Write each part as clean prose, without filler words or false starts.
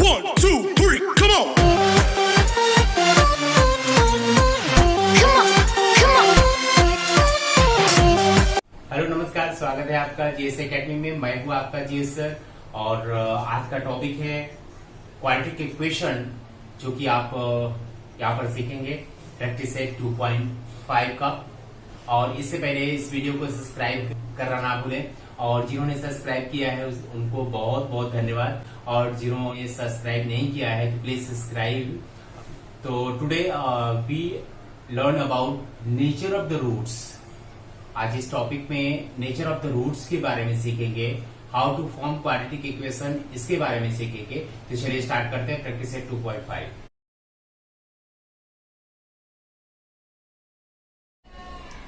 1, 2, 3, come on! Hello नमस्कार, स्वागत है आपका जीएस एकेडमी में। मैं हूँ आपका जीएस सर और आज का टॉपिक है क्वाड्रेटिक इक्वेशन, जो कि आप यहाँ पर सीखेंगे प्रैक्टिस है 2.5 का। और इससे पहले इस वीडियो को सब्सक्राइब करना ना भूलें, और जिन्होंने सब्सक्राइब किया है उनको बहुत बहुत धन्यवाद, और जिन्होंने सब्सक्राइब नहीं किया है तो प्लीज सब्सक्राइब। तो today we learn about nature of the roots. आज इस टॉपिक में नेचर ऑफ द रूट्स के बारे में सीखेंगे, how to form quadratic equation, इसके बारे में सीखेंगे। तो चलिए स्टार्ट करते हैं प्रैक्टिस सेट 2.5।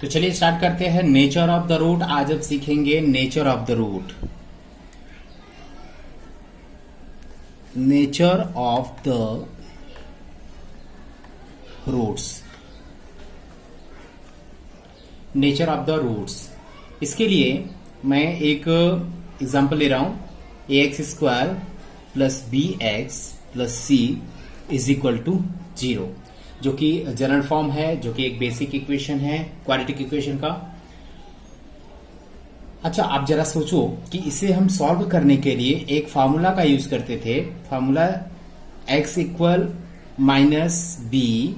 तो चलिए स्टार्ट करते हैं नेचर ऑफ द रूट। आज अब सीखेंगे nature of the root. Nature of the roots, nature of the roots. इसके लिए मैं एक एग्जांपल ले रहा हूं, ax² plus bx plus c is equal to 0, जो कि जनरल फॉर्म है, जो कि एक बेसिक इक्वेशन है क्वाड्रेटिक इक्वेशन का। अच्छा, आप जरा सोचो कि इसे हम सॉल्व करने के लिए एक फार्मूला का यूज करते थे। Formula x equal minus B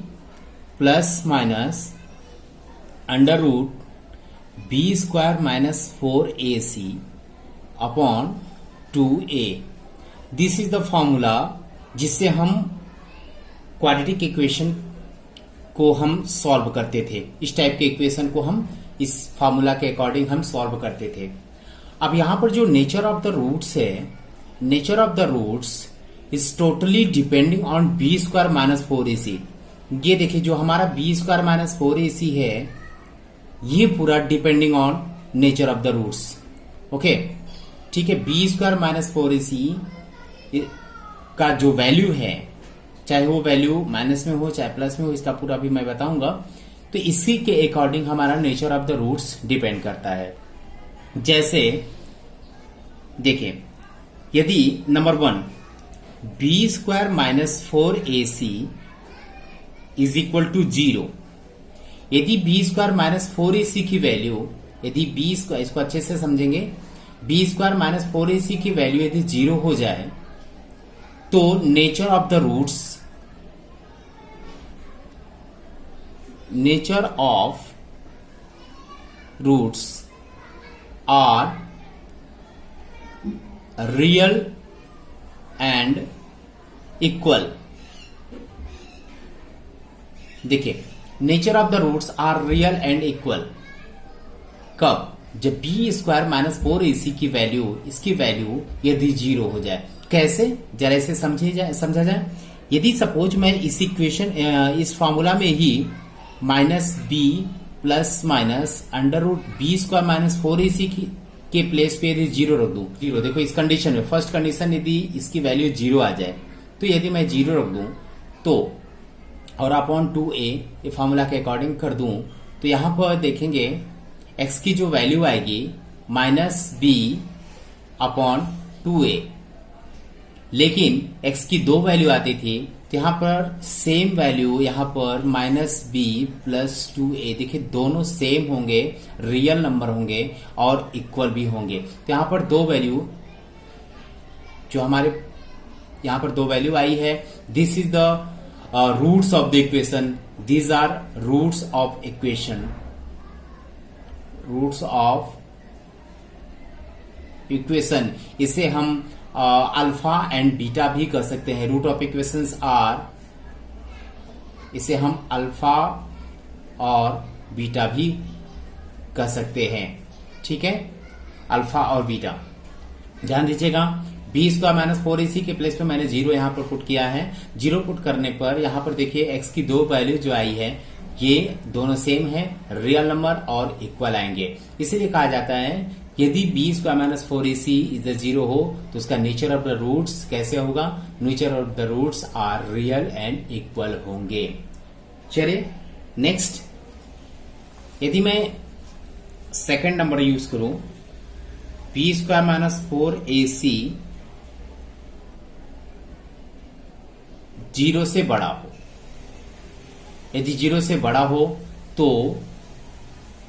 plus minus under root B square minus 4ac upon 2a। This is the formula जिससे हम क्वाड्रेटिक इक्वेशन को हम सॉल्व करते थे। इस टाइप के इक्वेशन को हम इस फॉर्मूला के अकॉर्डिंग हम सॉल्व करते थे। अब यहां पर जो नेचर ऑफ द रूट्स है, nature of the roots is totally depending on B square minus 4ac। ये देखिए, जो हमारा बी स्क्वायर माइनस 4ac है, ये पूरा depending on nature of the roots. Okay, ठीक है। बी स्क्वायर माइनस 4ac का जो वैल्यू है, चाहे वो वैल्यू माइनस में हो चाहे प्लस में हो, इसका पूरा भी मैं बताऊंगा। तो इसी के अकॉर्डिंग हमारा nature of the roots depend करता है। जैसे देखिए, यदि number 1 B square minus 4ac is equal to 0, यदि बी स्क्वायर माइनस 4ac की वैल्यू, यदि बी स्क्वायर, इसको अच्छे से समझेंगे, बी स्क्वायर माइनस 4ac की वैल्यू यदि 0 हो जाए, तो nature of the roots, nature of roots are real and equal. देखिए, nature of the roots are real and equal कब? जब बी स्क्वायर माइनस 4ac की वैल्यू, इसकी वैल्यू यदि 0 हो जाए। कैसे, जरा इसे समझा जाए। यदि सपोज मैं इस इक्वेशन, इस फॉर्मूला में ही minus B plus minus under root B square minus 4ac के प्लेस पे यदि 0 रख दूं, 0, देखो इस कंडीशन में, फर्स्ट कंडीशन यदि इसकी वैल्यू 0 आ जाए, तो यदि मैं 0 रख दूं तो, और अपॉन 2a ये फॉर्मूला के अकॉर्डिंग कर दूं, तो यहां पर देखेंगे x की जो वैल्यू आएगी माइनस बी अपॉन 2a। लेकिन x की 2 वैल्यू आती थी, तो यहां पर सेम वैल्यू, यहां पर माइनस बी प्लस 2a, देखिए दोनों सेम होंगे, रियल नंबर होंगे और इक्वल भी होंगे। तो यहां पर 2 वैल्यू, जो हमारे यहां पर 2 वैल्यू आई है, this is the roots of the equation. These are roots of equation, roots of equation. इसे हम अल्फा एंड बीटा भी कर सकते हैं। रूट ऑफ इक्वेशंस आर, इसे हम अल्फा और बीटा भी कर सकते हैं। ठीक है, अल्फा और बीटा। ध्यान दीजिएगा, बी स्क्वायर माइनस 4ac के प्लेस पे मैंने 0 यहां पर पुट किया है। 0 पुट करने पर यहां पर देखिए x की 2 वैल्यू जो आई है, ये दोनों सेम है, रियल नंबर और इक्वल आएंगे। इसीलिए कहा जाता है यदि B square minus 4ac is 0 हो तो उसका नेचर ऑफ द रूट्स कैसे होगा? Nature of the roots are real and equal होंगे। चलिए नेक्स्ट, यदि मैं सेकंड नंबर यूज करूं, B square minus 4ac zero से बड़ा हो। यदि जीरो से बड़ा हो तो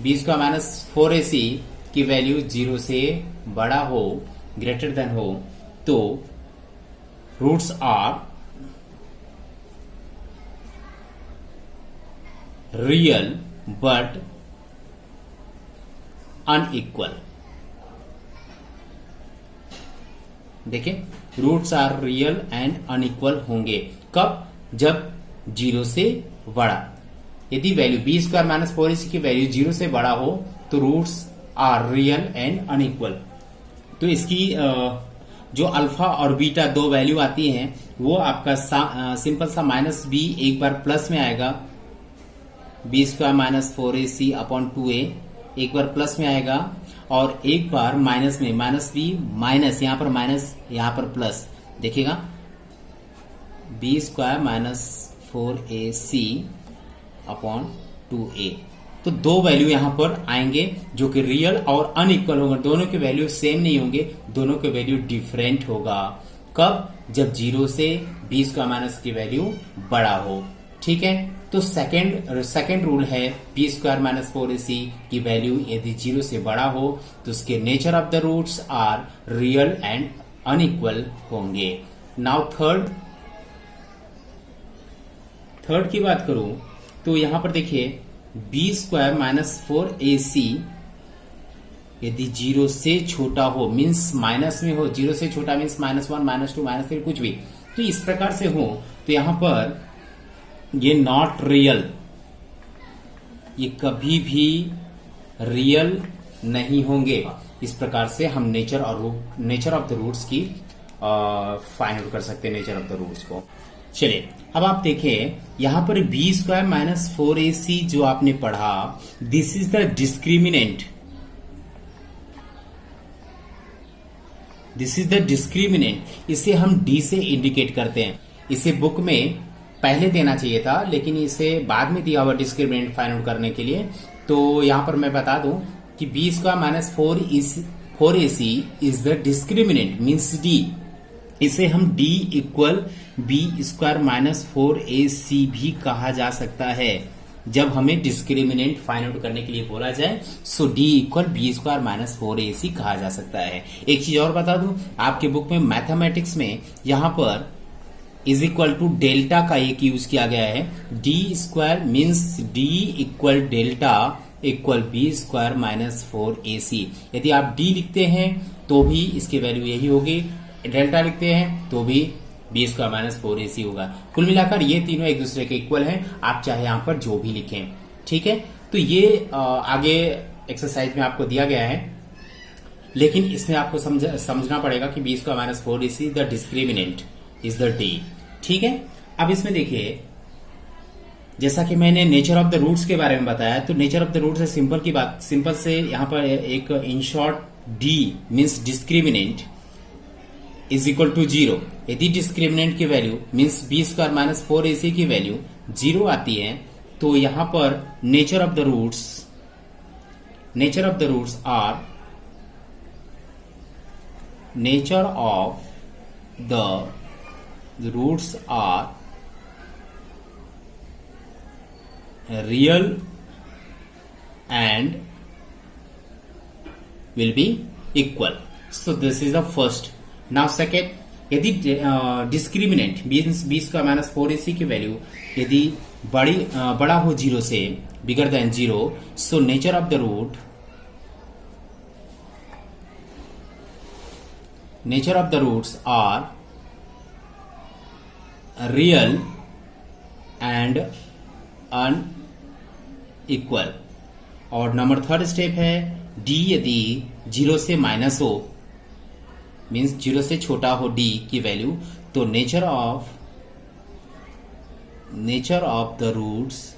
बी स्क्वायर माइनस 4ac की वैल्यू जीरो से बड़ा हो, ग्रेटर देन हो, तो roots are real but unequal. देखिए, roots are real and unequal होंगे कब? जब जीरो से बड़ा। यदि value B square minus 4ac की वैल्यू जीरो से बड़ा हो तो roots are real and unequal. तो इसकी जो अल्फा और बीटा दो वैल्यू आती हैं वो आपका सिंपल सा माइनस बी एक बार प्लस में आएगा, B square minus 4ac upon 2a एक बार प्लस में आएगा, और एक बार माइनस में, माइनस बी माइनस, यहां पर माइनस यहां पर प्लस। देखिएगा, B square minus 4ac upon 2a। तो दो वैल्यू यहां पर आएंगे जो कि रियल और अनइक्वल होंगे। दोनों के वैल्यू सेम नहीं होंगे, दोनों के वैल्यू डिफरेंट होगा। कब? जब जीरो से बी स्क्वायर माइनस की वैल्यू बड़ा हो। ठीक है, तो सेकेंड रूल है, बी स्क्वायर माइनस 4ac की वैल्यू यदि जीरो से बड़ा हो तो उसके nature of the roots are real and unequal होंगे। नाउ थर्ड की बात करूं तो यहां पर देखिए, बी स्क्वायर माइनस 4ac यदि जीरो से छोटा हो, मीन्स माइनस में हो, जीरो से छोटा मीन्स -1, -2, -3 कुछ भी, तो इस प्रकार से हो तो यहां पर ये नॉट रियल, ये कभी भी रियल नहीं होंगे। इस प्रकार से हम नेचर ऑफ द रूट्स की फाइंड आउट कर सकते हैं, नेचर ऑफ द रूट्स को। चलिए, अब आप देखें यहां पर बी स्क्वायर माइनस 4ac जो आपने पढ़ा, this is the discriminant, this is the discriminant. इसे हम डी से इंडिकेट करते हैं। इसे बुक में पहले देना चाहिए था, लेकिन इसे बाद में दिया हुआ डिस्क्रिमिनेंट फाइंड आउट करने के लिए। तो यहां पर मैं बता दूं कि B square minus 4ac is the discriminant, means D. इसे हम D equal B square minus 4ac भी कहा जा सकता है जब हमें डिस्क्रिमिनेंट फाइंड आउट करने के लिए बोला जाए। So D equal B square minus 4ac कहा जा सकता है। एक चीज और बता दूं, आपके बुक में मैथमेटिक्स में यहां पर इज इक्वल टू डेल्टा का एक यूज किया गया है। D square means D equal delta equal B square minus 4ac। यदि आप डी लिखते हैं तो भी इसकी वैल्यू यही होगी, डेल्टा लिखते हैं तो भी बी स्क्वायर माइनस 4ac होगा। कुल मिलाकर ये तीनों एक दूसरे के इक्वल हैं, आप चाहे यहां पर जो भी लिखें। ठीक है, तो ये आगे एक्सरसाइज में आपको दिया गया है, लेकिन इसमें आपको समझना पड़ेगा कि B square minus 4ac the discriminant is the D. ठीक है, अब इसमें देखिए, जैसा कि मैंने नेचर ऑफ द रूट्स के बारे में बताया, तो नेचर ऑफ द रूट्स है सिंपल से यहां पर एक in short D means discriminant is equal to 0। यदि डिस्क्रिमिनेंट की value means B square minus 4ac की वैल्यू 0 आती है तो यहां पर nature of the roots are nature of the roots are real and will be equal. So this is the first. Now second, यदि discriminant B square minus 4ac की value यदि बड़ा हो 0 से, bigger than 0, so nature of the roots are real and unequal. और number third step है D यदि 0 से माइनस हो, मीन्स 0 से छोटा हो डी की वैल्यू, तो nature of the roots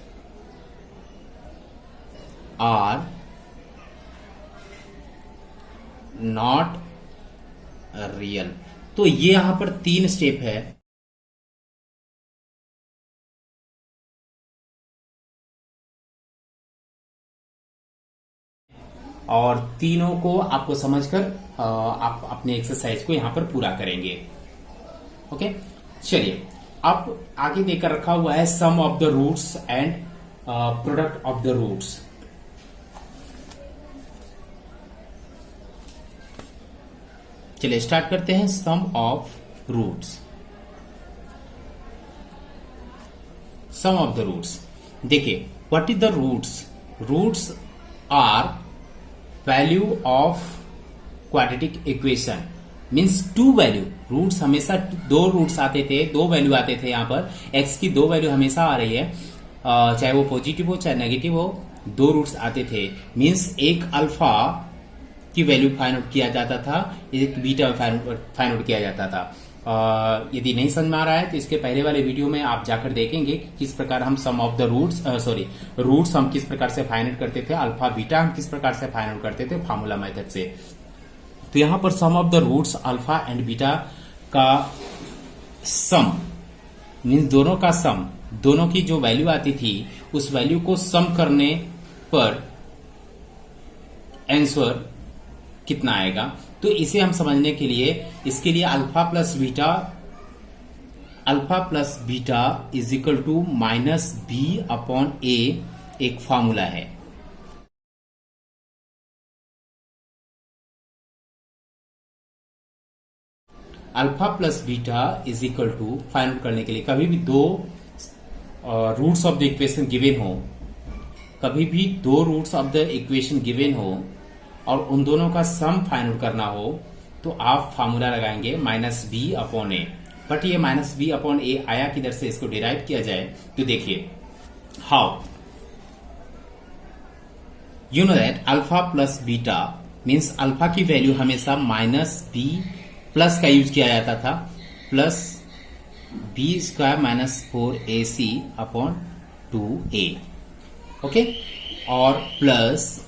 are not real. तो ये यहां पर 3 स्टेप है। और तीनों को आपको समझकर आप अपने एक्सरसाइज को यहां पर पूरा करेंगे। ओके, चलिए अब आगे देकर रखा हुआ है sum of the roots and product of the roots. चलिए स्टार्ट करते हैं sum of roots. Sum of the roots, देखिए what is the roots. Roots are value of quadratic equation, means two value. Roots हमेशा दो roots आते थे, दो value आते थे। यहाँ पर एक्स की दो वैल्यू हमेशा आ रही है, चाहे वो पॉजिटिव हो चाहे नेगेटिव हो, दो रूट्स आते थे। मीन्स एक अल्फा की वैल्यू फाइंड आउट किया जाता था, एक बीटा फाइंड आउट किया जाता था। यदि नहीं समझ में आ रहा है तो इसके पहले वाले वीडियो में आप जाकर देखेंगे कि किस प्रकार हम sum of the roots roots हम किस प्रकार से फाइंड आउट करते थे, अल्फा बीटा हम किस प्रकार से फाइंड आउट करते थे फार्मूला मेथड से। तो यहां पर sum of the roots alpha and beta का सम मीन्स दोनों का सम, दोनों की जो वैल्यू आती थी उस वैल्यू को सम करने पर आंसर कितना आएगा। तो इसे हम समझने के लिए इसके लिए alpha plus beta is equal to minus B upon A एक फॉर्मूला है। Alpha plus beta is equal to find out करने के लिए कभी भी दो roots of the equation given हो, कभी भी दो roots of the equation given हो और उन दोनों का सम फाइंड आउट करना हो तो आप फार्मूला लगाएंगे minus B upon A. But ये माइनस बी अपॉन ए आया किधर से, इसको डिराइव किया जाए तो देखिए how you know that alpha plus beta means alpha की वैल्यू हमेशा माइनस बी प्लस का यूज किया जाता था, plus B square minus 4ac upon 2a। Okay, और प्लस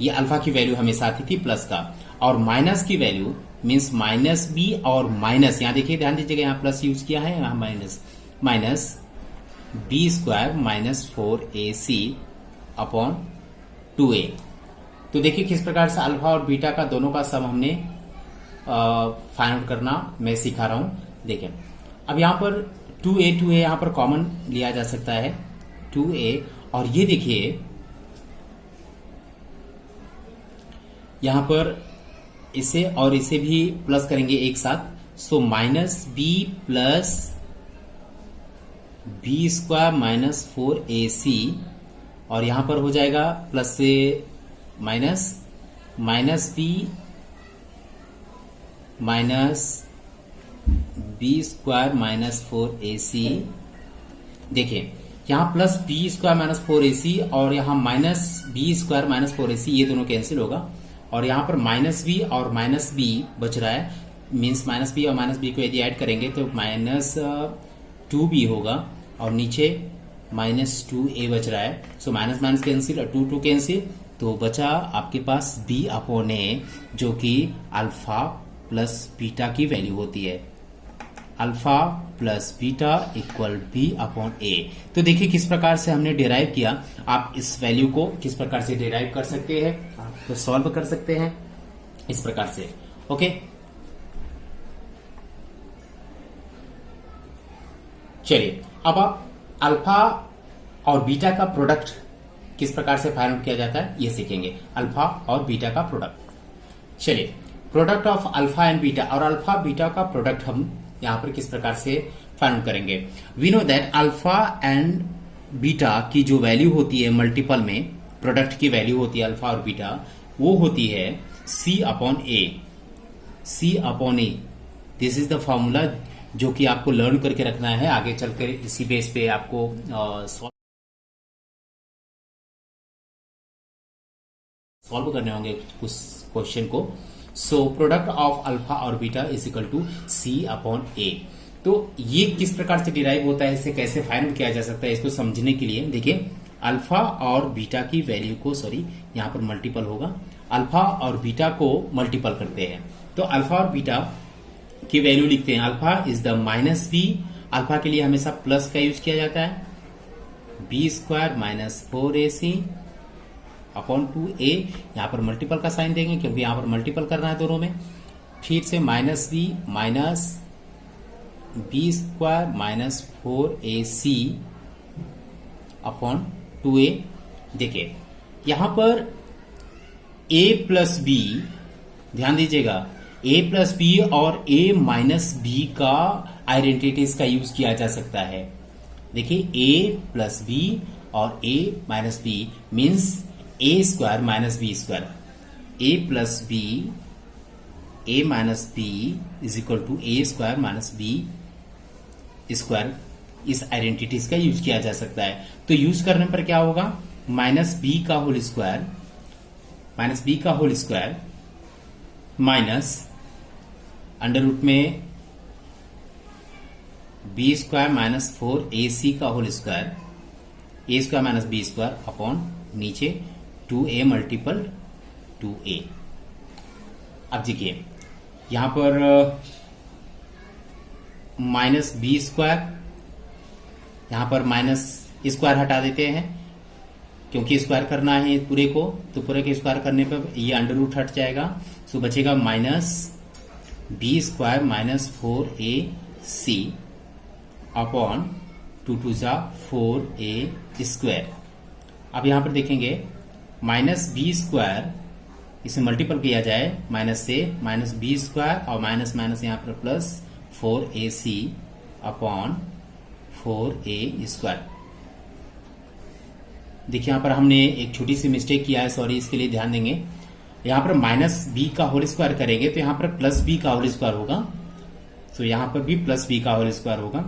ये अल्फा की वैल्यू हमेशा आती थी प्लस का, और माइनस की वैल्यू मीन्स माइनस बी और माइनस, यहां देखिए ध्यान दीजिएगा यहां प्लस यूज किया है, यहां minus B square minus 4ac upon 2a। तो देखिए किस प्रकार से अल्फा और बीटा का दोनों का सम हमने फाइंड आउट करना मैं सिखा रहा हूं। देखिए अब यहां पर 2a यहां पर कॉमन लिया जा सकता है 2a, और ये देखिए यहां पर इसे और इसे भी प्लस करेंगे एक साथ, so minus B plus B square minus 4ac, और यहां पर हो जाएगा प्लस से minus B minus B square minus 4ac। देखिए यहां plus B square minus 4ac और यहां minus B square minus 4ac, ये दोनों कैंसिल होगा, और यहां पर माइनस बी और माइनस बी बच रहा है, मीन्स माइनस बी और माइनस बी को यदि ऐड करेंगे तो माइनस 2b होगा, और नीचे माइनस 2a बच रहा है। सो माइनस माइनस कैंसिल और 2 कैंसिल, तो बचा आपके पास b अपॉन ए, जो कि अल्फा प्लस बीटा की वैल्यू होती है। Alpha plus beta equal B upon A. तो देखिए किस प्रकार से हमने डिराइव किया। आप इस वैल्यू को किस प्रकार से डिराइव कर सकते हैं, तो सॉल्व कर सकते हैं इस प्रकार से। ओके, चलिए अब आप अल्फा और बीटा का प्रोडक्ट किस प्रकार से फाइंड आउट किया जाता है ये सीखेंगे, अल्फा और बीटा का प्रोडक्ट। चलिए product of alpha and beta, और अल्फा बीटा का प्रोडक्ट हम यहां पर किस प्रकार से फाइंड आउट करेंगे। We know that alpha and beta की जो वैल्यू होती है मल्टीपल में, प्रोडक्ट की वैल्यू होती है अल्फा और बीटा, वो होती है c upon A. c upon A, this is the formula जो कि आपको लर्न करके रखना है, आगे चलकर इसी बेस पे आपको सॉल्व करने होंगे कुछ क्वेश्चन को। सो प्रोडक्ट ऑफ अल्फा और beta is equal to c upon A. तो ये किस प्रकार से डिराइव होता है, इसे कैसे फाइंड आउट किया जा सकता है, इसको समझने के लिए देखिए अल्फा और बीटा की वैल्यू को, सॉरी यहां पर मल्टीपल होगा, अल्फा और बीटा को मल्टीपल करते हैं। तो अल्फा और बीटा की वैल्यू लिखते हैं, alpha is the minus B, alpha के लिए हमेशा प्लस का यूज किया जाता है, B square minus 4ac upon 2a, यहां पर मल्टीपल का साइन देंगे क्योंकि यहां पर मल्टीपल करना है दोनों में। फिर से minus B minus B square minus 4ac upon 2a। देखिए यहां पर a प्लस बी, ध्यान दीजिएगा, a प्लस बी और a माइनस बी का आइडेंटिटीज का यूज किया जा सकता है। देखिए a प्लस बी और a minus B means a square minus B square. a plus B a minus B is equal to a square minus B square. इस identities का यूज किया जा सकता है। तो यूज करने पर क्या होगा, माइनस बी का whole square minus under root में बी स्क्वायर माइनस 4ac का whole square, A square minus B square upon नीचे 2a मल्टीपल 2a। अब देखिए यहां पर माइनस बी स्क्वायर, यहां पर माइनस स्क्वायर हटा देते हैं क्योंकि स्क्वायर करना है पूरे को, तो पूरे के स्क्वायर करने पर ये अंडर रूट हट जाएगा। सो बचेगा minus B square minus 4ac upon 2 2 जा 4a स्क्वायर। अब यहां पर देखेंगे माइनस बी स्क्वायर, इसे मल्टीपल किया जाए माइनस से, माइनस बी स्क्वायर और माइनस माइनस यहां पर plus 4ac upon 4a square. देखिए यहां पर हमने एक छोटी सी मिस्टेक किया है, सॉरी, इसके लिए ध्यान देंगे। यहां पर माइनस बी का होल स्क्वायर करेंगे तो यहां पर प्लस बी का होल स्क्वायर होगा, तो यहां पर भी प्लस बी का होल स्क्वायर होगा।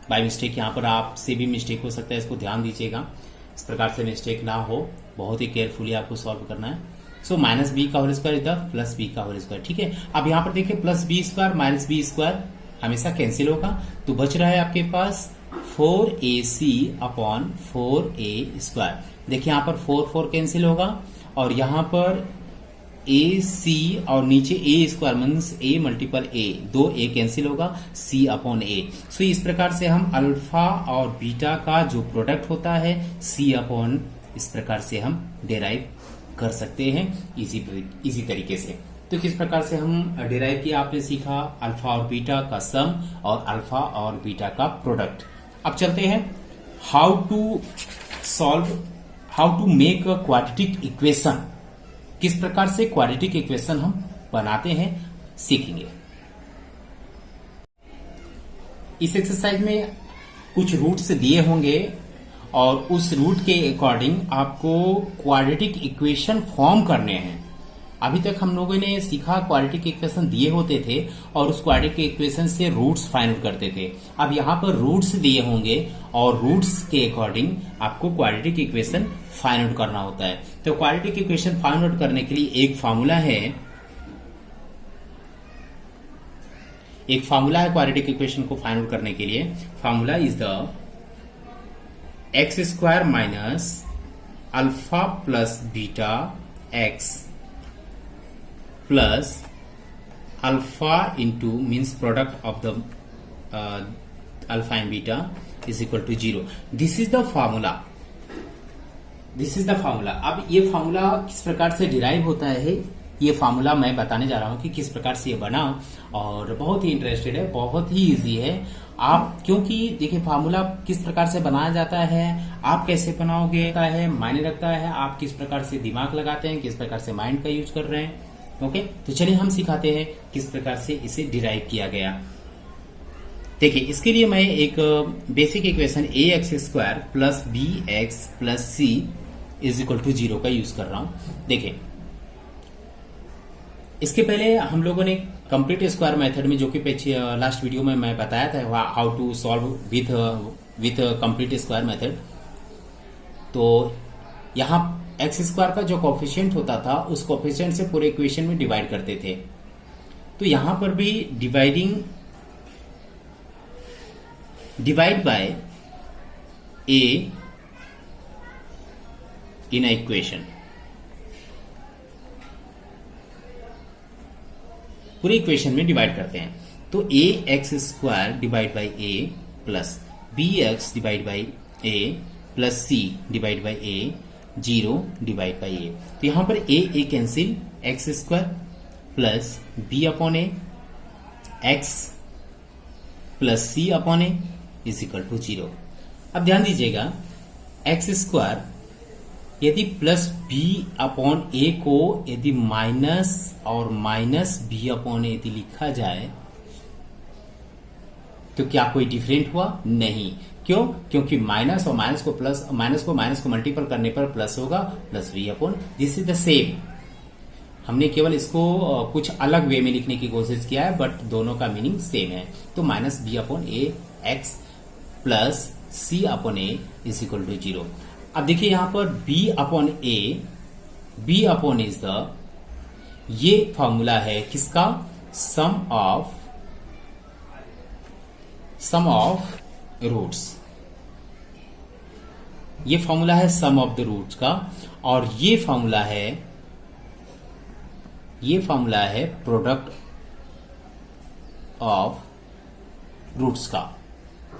बाय मिस्टेक यहां पर आपसे भी मिस्टेक हो सकता है, इसको ध्यान दीजिएगा, इस प्रकार से मिस्टेक ना हो, बहुत ही केयरफुली आपको सॉल्व करना है। सो माइनस बी का होल स्क्वायर इधर प्लस बी का होल स्क्वायर, ठीक है। अब यहां पर देखिए plus B square minus B square हमेशा कैंसिल होगा, तो बच रहा है आपके पास 4ac अपॉन 4a स्क्वायर। देखिए यहां पर 4 कैंसिल होगा और यहां पर ac और नीचे a square means a multiple a, 2a cancel होगा, c अपॉन a। सो इस प्रकार से हम अल्फा और बीटा का जो प्रोडक्ट होता है c अपॉन, इस प्रकार से हम डिराइव कर सकते हैं इजी तरीके से। तो किस प्रकार से हम डिराइव किया आपने सीखा, अल्फा और बीटा का सम और अल्फा और बीटा का प्रोडक्ट। अब चलते हैं how to make a quadratic equation, किस प्रकार से क्वाड्रेटिक इक्वेशन हम बनाते हैं सीखेंगे। इस एक्सरसाइज में कुछ रूट्स दिए होंगे और उस रूट के अकॉर्डिंग आपको क्वाड्रेटिक इक्वेशन फॉर्म करने हैं। अभी तक हम लोगों ने सीखा क्वाड्रेटिक इक्वेशन दिए होते थे और उस क्वाड्रेटिक इक्वेशन से रूट्स फाइंड आउट करते थे। अब यहाँ पर रूट्स दिए होंगे और रूट्स के अकॉर्डिंग आपको क्वाड्रेटिक इक्वेशन फाइंड आउट करना होता है। तो क्वाड्रेटिक इक्वेशन फाइंड आउट करने के लिए एक फार्मूला है क्वाड्रेटिक इक्वेशन को फाइंड आउट करने के लिए। Formula is the x square minus alpha plus beta x plus alpha into means product of the alpha and beta is equal to 0। This is the formula. अब ये formula किस प्रकार से derive होता है, ये फार्मूला मैं बताने जा रहा हूं कि किस प्रकार से ये बना, और बहुत ही इंटरेस्टेड है, बहुत ही इजी है। आप क्योंकि देखिए फार्मूला किस प्रकार से बनाया जाता है, आप कैसे बनाओगे है मायने रखता है, आप किस प्रकार से दिमाग लगाते हैं, किस प्रकार से माइंड का यूज कर रहे हैं। ओके, तो चलिए हम सिखाते हैं किस प्रकार से इसे डिराइव किया गया। देखिए इसके लिए मैं एक basic equation A X square plus B x plus C is equal to 0 का यूज कर रहा हूं। देखिए इसके पहले हम लोगों ने कंप्लीट स्क्वायर मेथड में, जो कि लास्ट वीडियो में मैं बताया था how to solve with complete square method, तो यहां एक्स स्क्वायर का जो कोफिशिएंट होता था उस कोफिशिएंट से पूरे इक्वेशन में डिवाइड करते थे। तो यहां पर भी divide by A in a equation, पूरे इक्वेशन में डिवाइड करते हैं। तो A X square divide by A plus B X divide by A plus C divide by A 0 divide by A. तो यहां पर A cancel, X square plus B upon A X plus C upon A is equal to 0। अब ध्यान दीजिएगा, X square यदि plus B upon A को यदि minus और माइनस बी अपॉन ए यदि लिखा जाए तो क्या कोई डिफरेंट हुआ? नहीं। क्यों? क्योंकि माइनस और माइनस को प्लस, माइनस को मल्टीपल करने पर प्लस होगा, plus B upon, this is the same. हमने केवल इसको कुछ अलग वे में लिखने की कोशिश किया है, बट दोनों का मीनिंग सेम है। तो minus B upon A X plus C upon A is equal to 0। अब देखिए यहां पर b upon A, b upon is the, ये फॉर्मूला है किसका? Sum of roots. ये फॉर्मूला है सम ऑफ द रूट्स का, और ये फॉर्मूला है प्रोडक्ट ऑफ रूट्स का,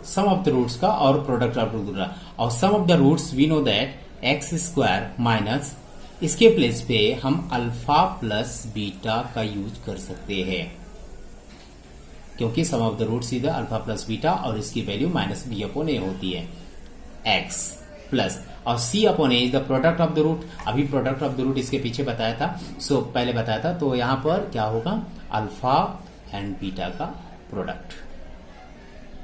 सम ऑफ द रूट्स का और प्रोडक्ट ऑफ रूट का। और sum of the roots we know that X square minus, इसके प्लेस पे हम अल्फा प्लस बीटा का यूज कर सकते हैं, क्योंकि sum of the roots is alpha plus beta और इसकी value minus B upon A होती है, एक्स प्लस, और C upon A is the product of the root. अभी प्रोडक्ट ऑफ द रूट इसके पीछे बताया था, पहले बताया था, तो यहां पर क्या होगा? अल्फा एंड बीटा का प्रोडक्ट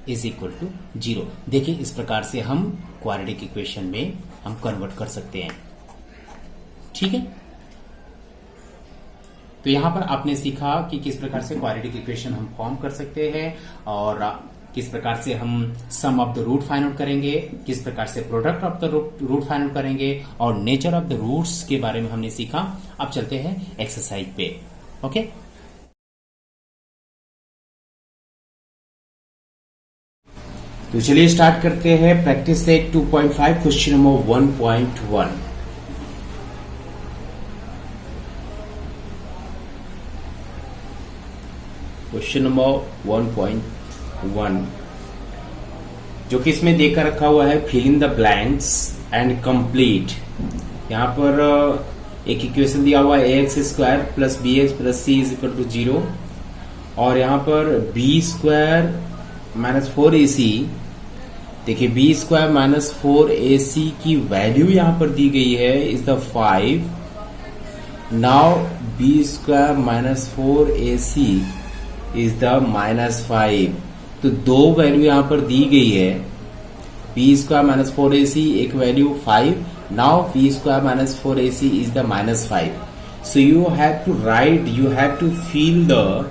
इज इक्वल टू 0। देखिए इस प्रकार से हम क्वाड्रेटिक इक्वेशन में हम कन्वर्ट कर सकते हैं। ठीक है, तो यहां पर आपने सीखा कि किस प्रकार से क्वाड्रेटिक इक्वेशन हम फॉर्म कर सकते हैं, और किस प्रकार से हम sum of the root find out करेंगे, किस प्रकार से product of the root find out करेंगे, और नेचर ऑफ द रूट्स के बारे में हमने सीखा। अब चलते हैं एक्सरसाइज पे। ओके, तो चलिए स्टार्ट करते हैं practice set 2.5 question number 1.1। Question number 1.1 जो कि इसमें देकर रखा हुआ है, fill in the blanks and complete. यहां पर एक इक्वेशन दिया हुआ है x square plus B x plus C is equal to 0, और यहां पर बी स्क्वायर माइनस 4ac, देखिए बी स्क्वायर माइनस 4ac की वैल्यू यहां पर दी गई है is the 5। Now B square minus 4ac is the -5। तो दो वैल्यू यहां पर दी गई है, बी स्क्वायर माइनस 4ac एक value 5, now B square minus 4ac is the -5। So you have to write, you have to feel the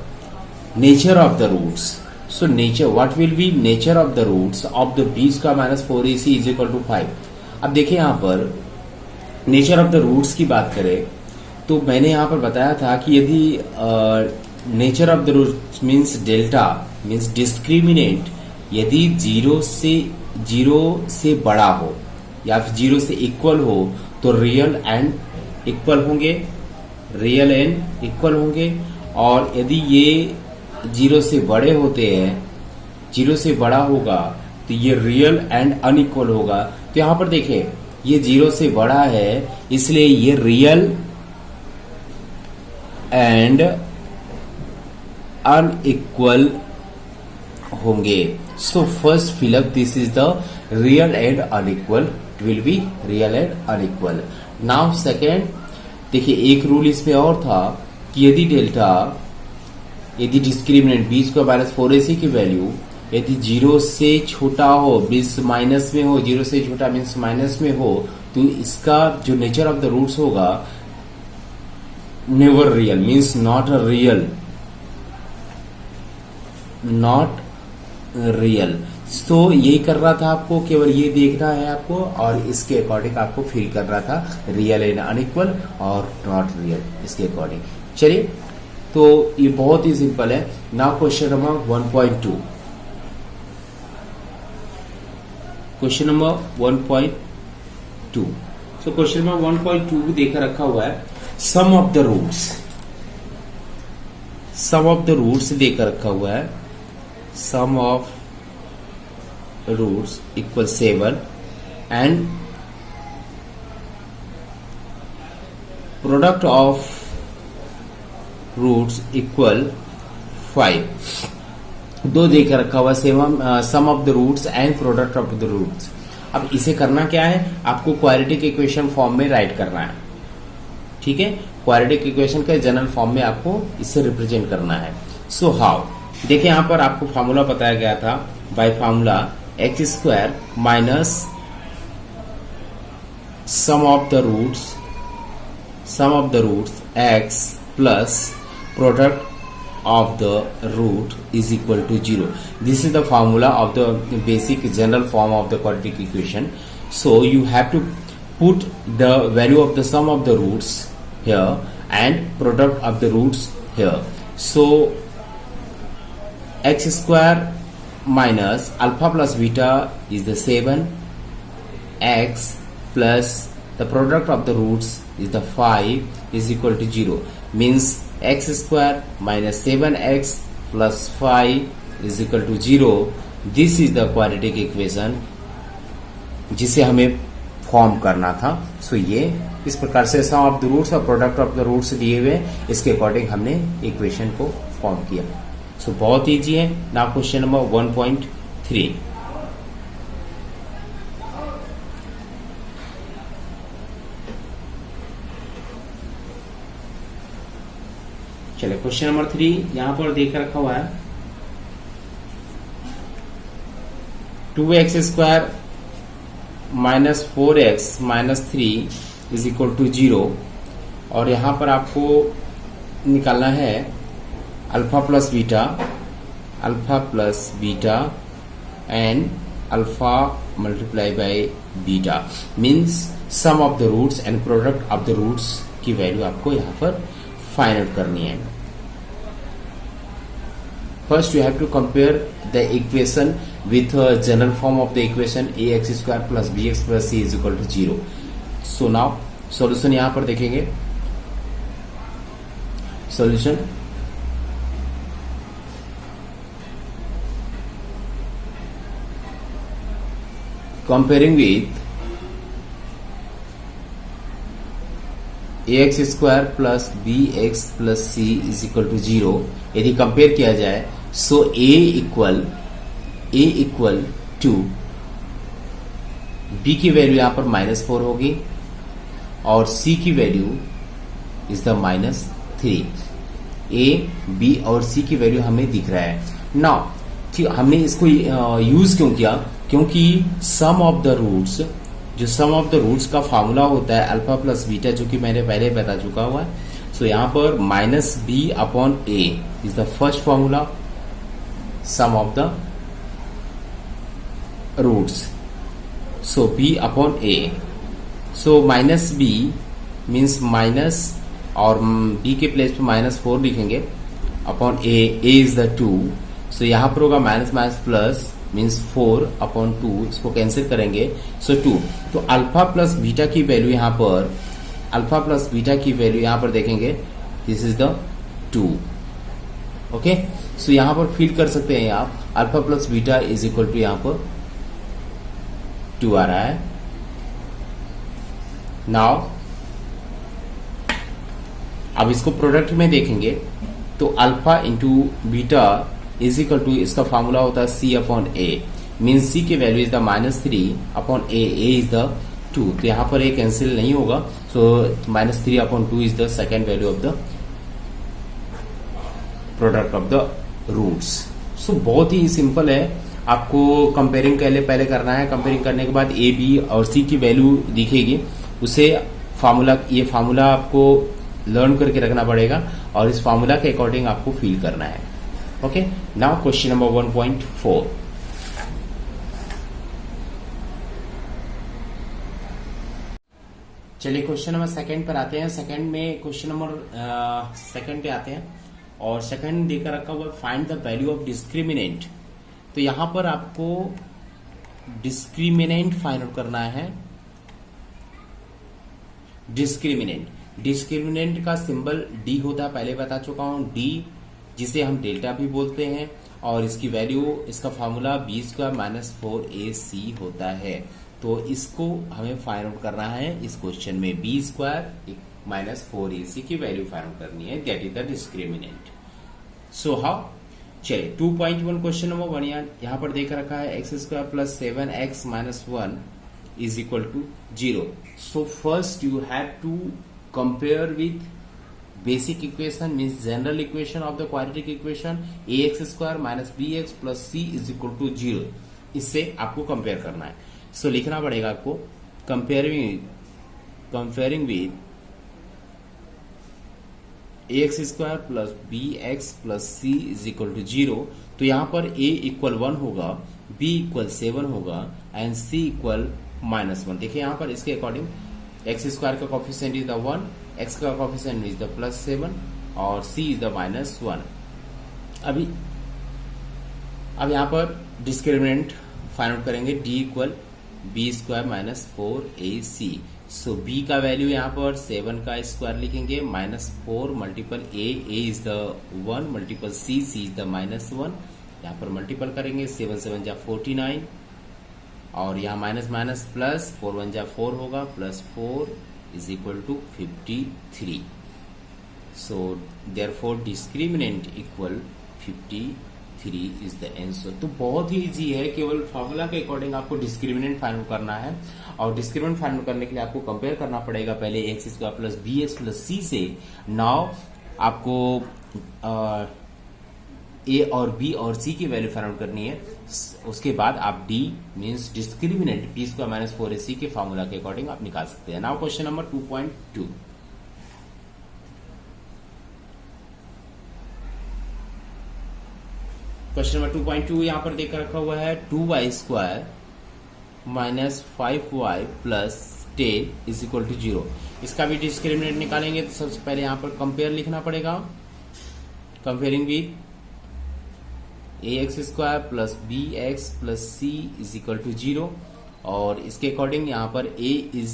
nature of the roots. So nature, what will be nature of the roots of the B square minus 4ac is equal to 5। अब देखिए यहां पर nature of the roots की बात करें तो मैंने यहां पर बताया था कि यदि nature of the root means delta means discriminant, यदि 0 से बड़ा हो या फिर 0 से इक्वल हो तो रियल एंड इक्वल होंगे, और यदि ये 0 से बड़े होते हैं, 0 से बड़ा होगा तो ये रियल एंड अनइक्वल होगा। तो यहां पर देखें ये 0 से बड़ा है, इसलिए ये रियल एंड अनइक्वल होंगे। So first fill up this is the real and unequal, will be real and unequal. Now second, देखिए एक रूल इसमें और था कि यदि डेल्टा, यदि discriminant B square minus 4ac की वैल्यू यदि 0 से छोटा हो मीन्स माइनस में हो, 0 से छोटा मीन्स माइनस में हो, तो इसका जो नेचर ऑफ द रूट्स होगा never real means not real. तो यही कर रहा था आपको, केवल ये देखना है आपको, और इसके अकॉर्डिंग आपको फील कर रहा था रियल एंड अनइक्वल और नॉट रियल, इसके अकॉर्डिंग। चलिए, तो ये बहुत ही सिंपल है। Now question number 1.2, question number 1.2। So question number 1.2 देकर रखा हुआ है, सम ऑफ द रूट्स देकर रखा हुआ है, sum of roots equal 7 and product of roots equal 5। दो देकर रखा हुआ sum of the roots and product of the roots. अब इसे करना क्या है, आपको क्वाड्रेटिक इक्वेशन फॉर्म में राइट करना है। ठीक है, क्वाड्रेटिक इक्वेशन के जनरल फॉर्म में आपको इससे रिप्रेजेंट करना है। सो हाउ, देखिए यहां पर आपको फॉर्मूला बताया गया था, by formula X square minus sum of the roots x plus product of the root is equal to 0. This is the formula of the basic general form of the quadratic equation. So you have to put the value of the sum of the roots here and product of the roots here. So x square minus alpha plus beta is the 7, x plus the product of the roots is the 5 is equal to 0. Means x square minus 7x plus 5 is equal to 0. This is the quadratic equation जिसे हमें form करना था। सो ये इस प्रकार से सम of the roots और product of the roots दिए हुए, इसके अकॉर्डिंग हमने इक्वेशन को फॉर्म किया। सो बहुत इजी है। Now question number 1.3। चलिए क्वेश्चन नंबर 3 यहां पर देख रखा हुआ है 2x square minus 4x minus 3 is equal to 0 और यहां पर आपको निकालना है alpha plus beta and alpha multiply by beta means sum of the roots and product of the roots की वैल्यू आपको यहां पर फाइंड आउट करनी है। First, you have to compare the equation with general form of the equation ax square plus bx plus c is equal to 0. So now solution यहां पर देखेंगे। Solution comparing with ax square plus bx plus c is equal to 0 यदि compare किया जाए, so a equal to b की value यहां पर -4 होगी और c की value is the -3। a b और c की वैल्यू हमें दिख रहा है। नाउ हमने इसको यूज क्यों किया, क्योंकि सम ऑफ द रूट्स, जो सम ऑफ द रूट्स का फॉर्मूला होता है अल्फा प्लस बीटा, जो कि मैंने पहले बता चुका हुआ है। सो यहां पर -b upon a is the first formula sum of the roots. So b upon a, so -b means minus और b के प्लेस पे -4 लिखेंगे upon a is the 2। So यहां पर होगा minus minus plus means 4 upon 2, इसको cancel करेंगे so 2। तो अल्फा प्लस बीटा की वैल्यू यहां पर, अल्फा प्लस बीटा की वैल्यू यहां पर देखेंगे, this is the 2। Okay, so यहां पर फील कर सकते हैं आप, alpha plus beta is equal to यहां पर 2 आ रहा है। नाउ अब इसको प्रोडक्ट में देखेंगे तो alpha into beta is equal to, इसका फॉर्मूला होता है c upon a, means c की value is the -3 upon a is the 2। तो यहां पर a कैंसिल नहीं होगा, so -3 upon 2 is the second value of the product of the roots. So बहुत ही सिंपल है, आपको कंपेयरिंग पहले करना है। कंपेयरिंग करने के बाद a b और c की वैल्यू दिखेगी, उसे फॉर्मूला, ये फॉर्मूला आपको लर्न करके रखना पड़ेगा और इस फॉर्मूला के अकॉर्डिंग आपको फील करना है। Okay, now question number 1.4। चलिए क्वेश्चन नंबर सेकंड पर आते हैं। सेकंड में क्वेश्चन नंबर सेकंड पे आते हैं और सेकंड देकर रखा हुआ find the value of discriminant. तो यहां पर आपको डिस्क्रिमिनेंट फाइंड आउट करना है। डिस्क्रिमिनेंट का सिंबल डी होता है, पहले बता चुका हूं, डी जिसे हम डेल्टा भी बोलते हैं और इसकी वैल्यू, इसका formula b square minus 4ac होता है। तो इसको हमें फाइंड आउट करना है इस क्वेश्चन में, b स्क्वायर माइनस 4ac की वैल्यू फाइंड आउट करनी है, that is the discriminant. So how, चलिए 2.1 क्वेश्चन नंबर 1 यहाँ पर देख रखा है x square plus 7x minus 1 is equal to 0. So first you have to compare with basic equation means general equation of the quadratic equation ax square minus bx plus c is equal to 0. इससे आपको compare करना है. सो लिखना पड़ेगा आपको comparing with ax square plus bx plus c is equal to 0. तो यहां पर a इक्वल 1 होगा, b इक्वल 7 होगा एंड c इक्वल माइनस 1. देखिए यहां पर इसके अकॉर्डिंग एक्स स्क्वायर का कॉफिशिएंट इज द 1, एक्स का कॉफिशिएंट इज द प्लस 7 और c इज द माइनस 1. अब यहां पर डिस्क्रिमिनेंट फाइंड आउट करेंगे. d equal B square minus 4ac. So b का वैल्यू यहाँ पर 7 का स्क्वायर लिखेंगे minus 4 multiple a is the 1 multiple c is the minus 1. यहाँ पर मल्टीपल करेंगे 7 7 जा 49 और यहाँ माइनस माइनस प्लस 4 1 जा 4 होगा plus 4 is equal to 53. So therefore discriminant equal 53 is the answer. तो बहुत ही इजी है, केवल फॉर्मूला के अकॉर्डिंग आपको डिस्क्रिमिनेंट फाइंड करना है और डिस्क्रिमिनेंट फाइंड करने के लिए आपको कंपेयर करना पड़ेगा पहले x square plus B x plus c से. नाउ आपको ए और बी और सी की वैल्यू फाइंड आउट करनी है. उसके बाद आप D means discriminant B square minus 4ac के फॉर्मूला के अकॉर्डिंग आप निकाल सकते हैं. Now question number 2.2. Question number 2.2 यहां पर देकर रखा हुआ है 2y square minus 5y plus 10 is equal to 0. इसका भी डिस्क्रिमिनेंट निकालेंगे तो सबसे पहले यहां पर कंपेयर लिखना पड़ेगा. Comparing with ax square plus bx plus c is equal to 0 और इसके अकॉर्डिंग यहां पर a is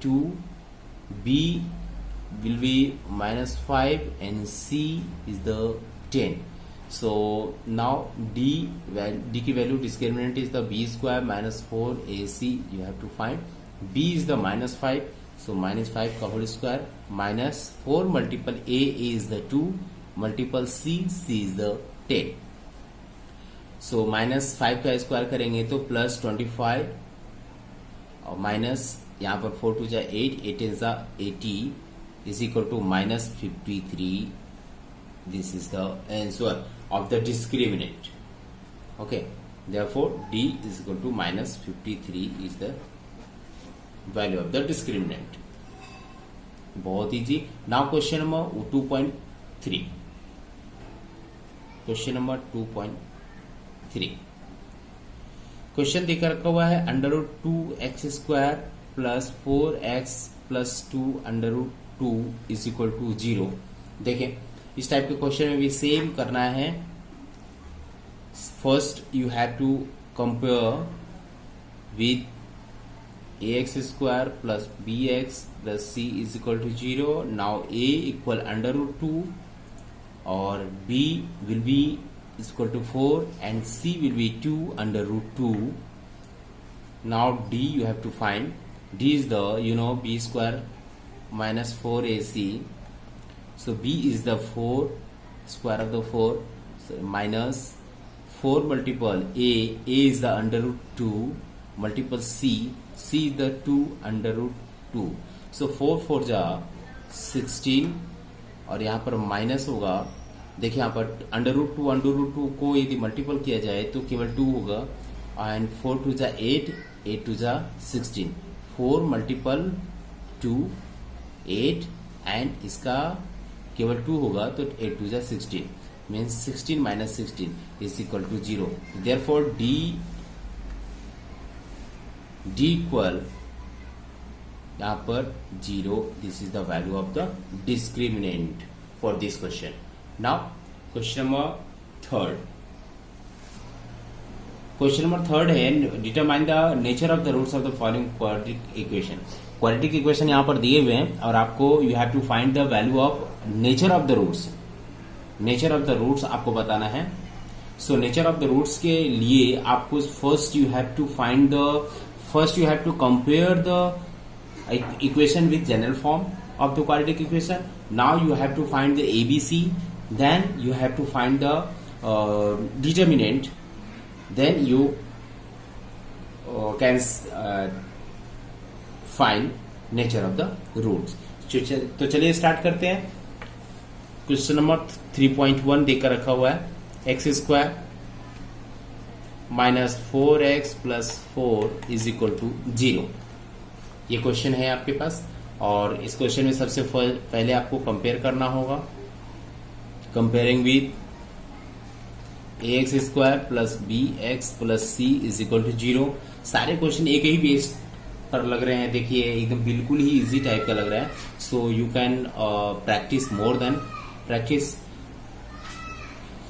2, b will be minus 5 and c is the 10. So now d की value discriminant is the b square minus 4ac. You have to find b is the minus 5, so minus 5 का whole square minus 4 multiple a is the 2 multiple c is the 10. So minus 5 का square करेंगे तो plus 25 और minus यहाँ पर 4 2 जा 8 8 जा 80 is equal to minus 53. This is the answer of the discriminant. Okay, therefore d is equal to minus 53 is the value of the discriminant. बहुत easy. Now question number 2.3. Question number 2.3. Question देकर रखा हुआ है under root 2x square plus 4x plus 2 under root 2 is equal to 0. देखें इस type के question में भी सेम करना है. First you have to compare with ax square plus bx plus c is equal to 0. Now a equal under root 2 और b will be equal to 4 and c will be 2 under root 2. Now d you have to find. d is the b square minus 4ac. So b is the 4 square of the 4 so minus 4 multiple a is the under root 2 multiple c is the 2 under root 2. So 4 4 जा 16 और यहाँ पर minus होगा. देखिए यहाँ पर under root 2 को यदि मल्टीपल किया जाए तो केवल 2 होगा एंड 4 2 जा 8 8 2 जा 16. 4 मल्टीपल 2 8 एंड इसका केवल 2 होगा तो 8 2 जा 16 means 16 minus 16 is equal to 0. Therefore d equal यहाँ पर 0. This is the value of the discriminant for this question. Now question number 3. Question number 3 है determine the nature of the roots of the following quadratic equation. Quadratic equation यहाँ पर दिए हुए हैं और आपको you have to find the value of nature of the roots. Nature of the roots आपको बताना है. So nature of the roots के लिए आपको first you have to compare the equation with general form of the quadratic equation. Now you have to find the ABC. Then you have to find the determinant, then you can find nature of the roots. तो चलिए start करते हैं। Question number 3.1 देकर रखा हुआ है, x square minus 4x plus 4 is equal to 0। ये question है आपके पास, और इस क्वेश्चन में सबसे पहले आपको कंपेयर करना होगा। Comparing with ax square plus bx plus c is equal to 0। सारे क्वेश्चन एक ही बेस पर लग रहे हैं, देखिए एकदम बिल्कुल ही इजी टाइप का लग रहा है। So you can practice more than practice.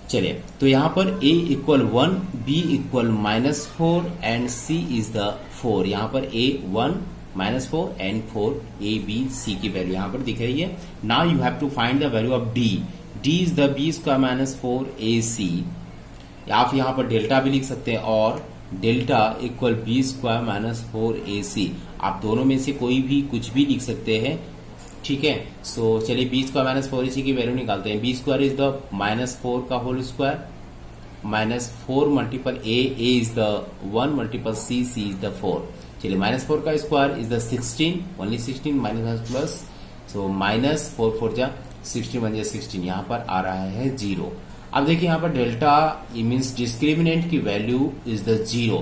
चलिए, तो यहां पर a equal 1, b equal -4 and c is the 4। यहां पर a 1 -4 and 4 a b c की वैल्यू यहां पर दिख रही है। Now you have to find the value of d। d is the b square minus 4 ac। आप यहां पर डेल्टा भी लिख सकते हैं, और delta equal B square minus 4 ac। आप दोनों में से कोई भी कुछ भी लिख सकते हैं, ठीक है। सो चलिए बी स्क्वायर माइनस 4 ac की वैल्यू निकालते हैं। बी स्क्वायर इज द -4 का whole square minus 4 multiple a is the 1 multiple c is the 4। चलिए -4 का स्क्वायर is the 16, only 16 minus plus, so minus 4 4 जा 16 1 जा 16, यहाँ पर आ रहा है 0। अब देखिए यहाँ पर डेल्टा मीन्स डिस्क्रिमिनेंट की वैल्यू इज द 0।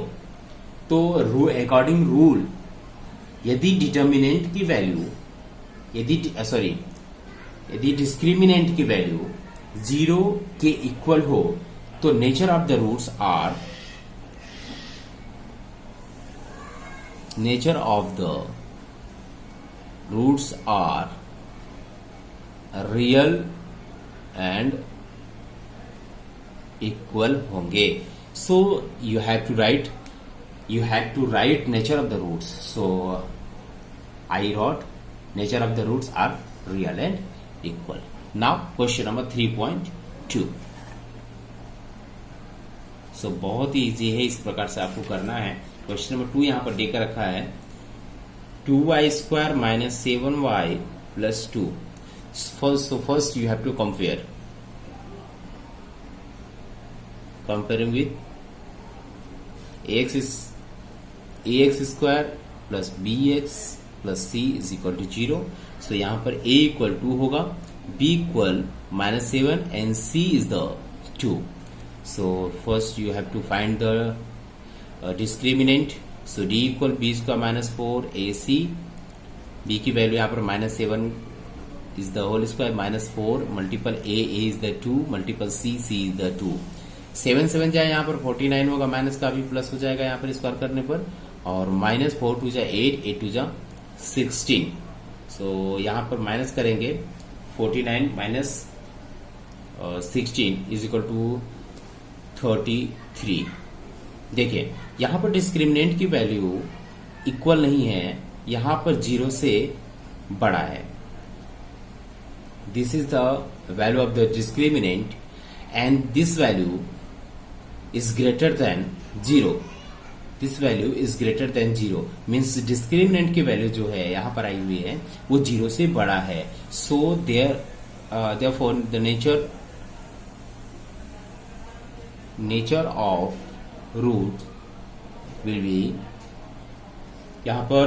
तो अकॉर्डिंग रूल यदि डिटर्मिनेंट की वैल्यू यदि डिस्क्रिमिनेंट की वैल्यू 0 के इक्वल हो तो nature of the roots are real and equal होंगे। So you have to write nature of the roots. So I wrote nature of the roots are real and equal. Now question number 3.2। so बहुत ही easy है, इस प्रकार से आपको करना है। Question number 2 यहाँ पर देकर रखा है, 2y square minus 7y plus 2। First you have to comparing with ax square plus bx plus c is equal to 0। So यहाँ पर a इक्वल 2 होगा, b equal -7 and c is the 2। So first you have to find the discriminant. So d equal b square minus 4 ac। b की value यहाँ पर -7 is the whole square minus 4 multiple a is the 2 multiple c is the 2। 7 7 जाए यहाँ पर 49 होगा, minus का भी plus हो जाएगा यहाँ पर स्क्वायर करने पर, और माइनस 4 2 जा 8 8 2 जा 16। सो यहाँ पर माइनस करेंगे 49 माइनस 16 इज इक्वल टू 33। देखिए यहाँ पर डिस्क्रिमिनेंट की वैल्यू इक्वल नहीं है, यहाँ पर 0 से बड़ा है। This is the value of the discriminant and this value is greater than 0। This value is greater than 0 means discriminant की वैल्यू जो है यहाँ पर आई हुई है वो 0 से बड़ा है। So therefore the nature of root will be, यहाँ पर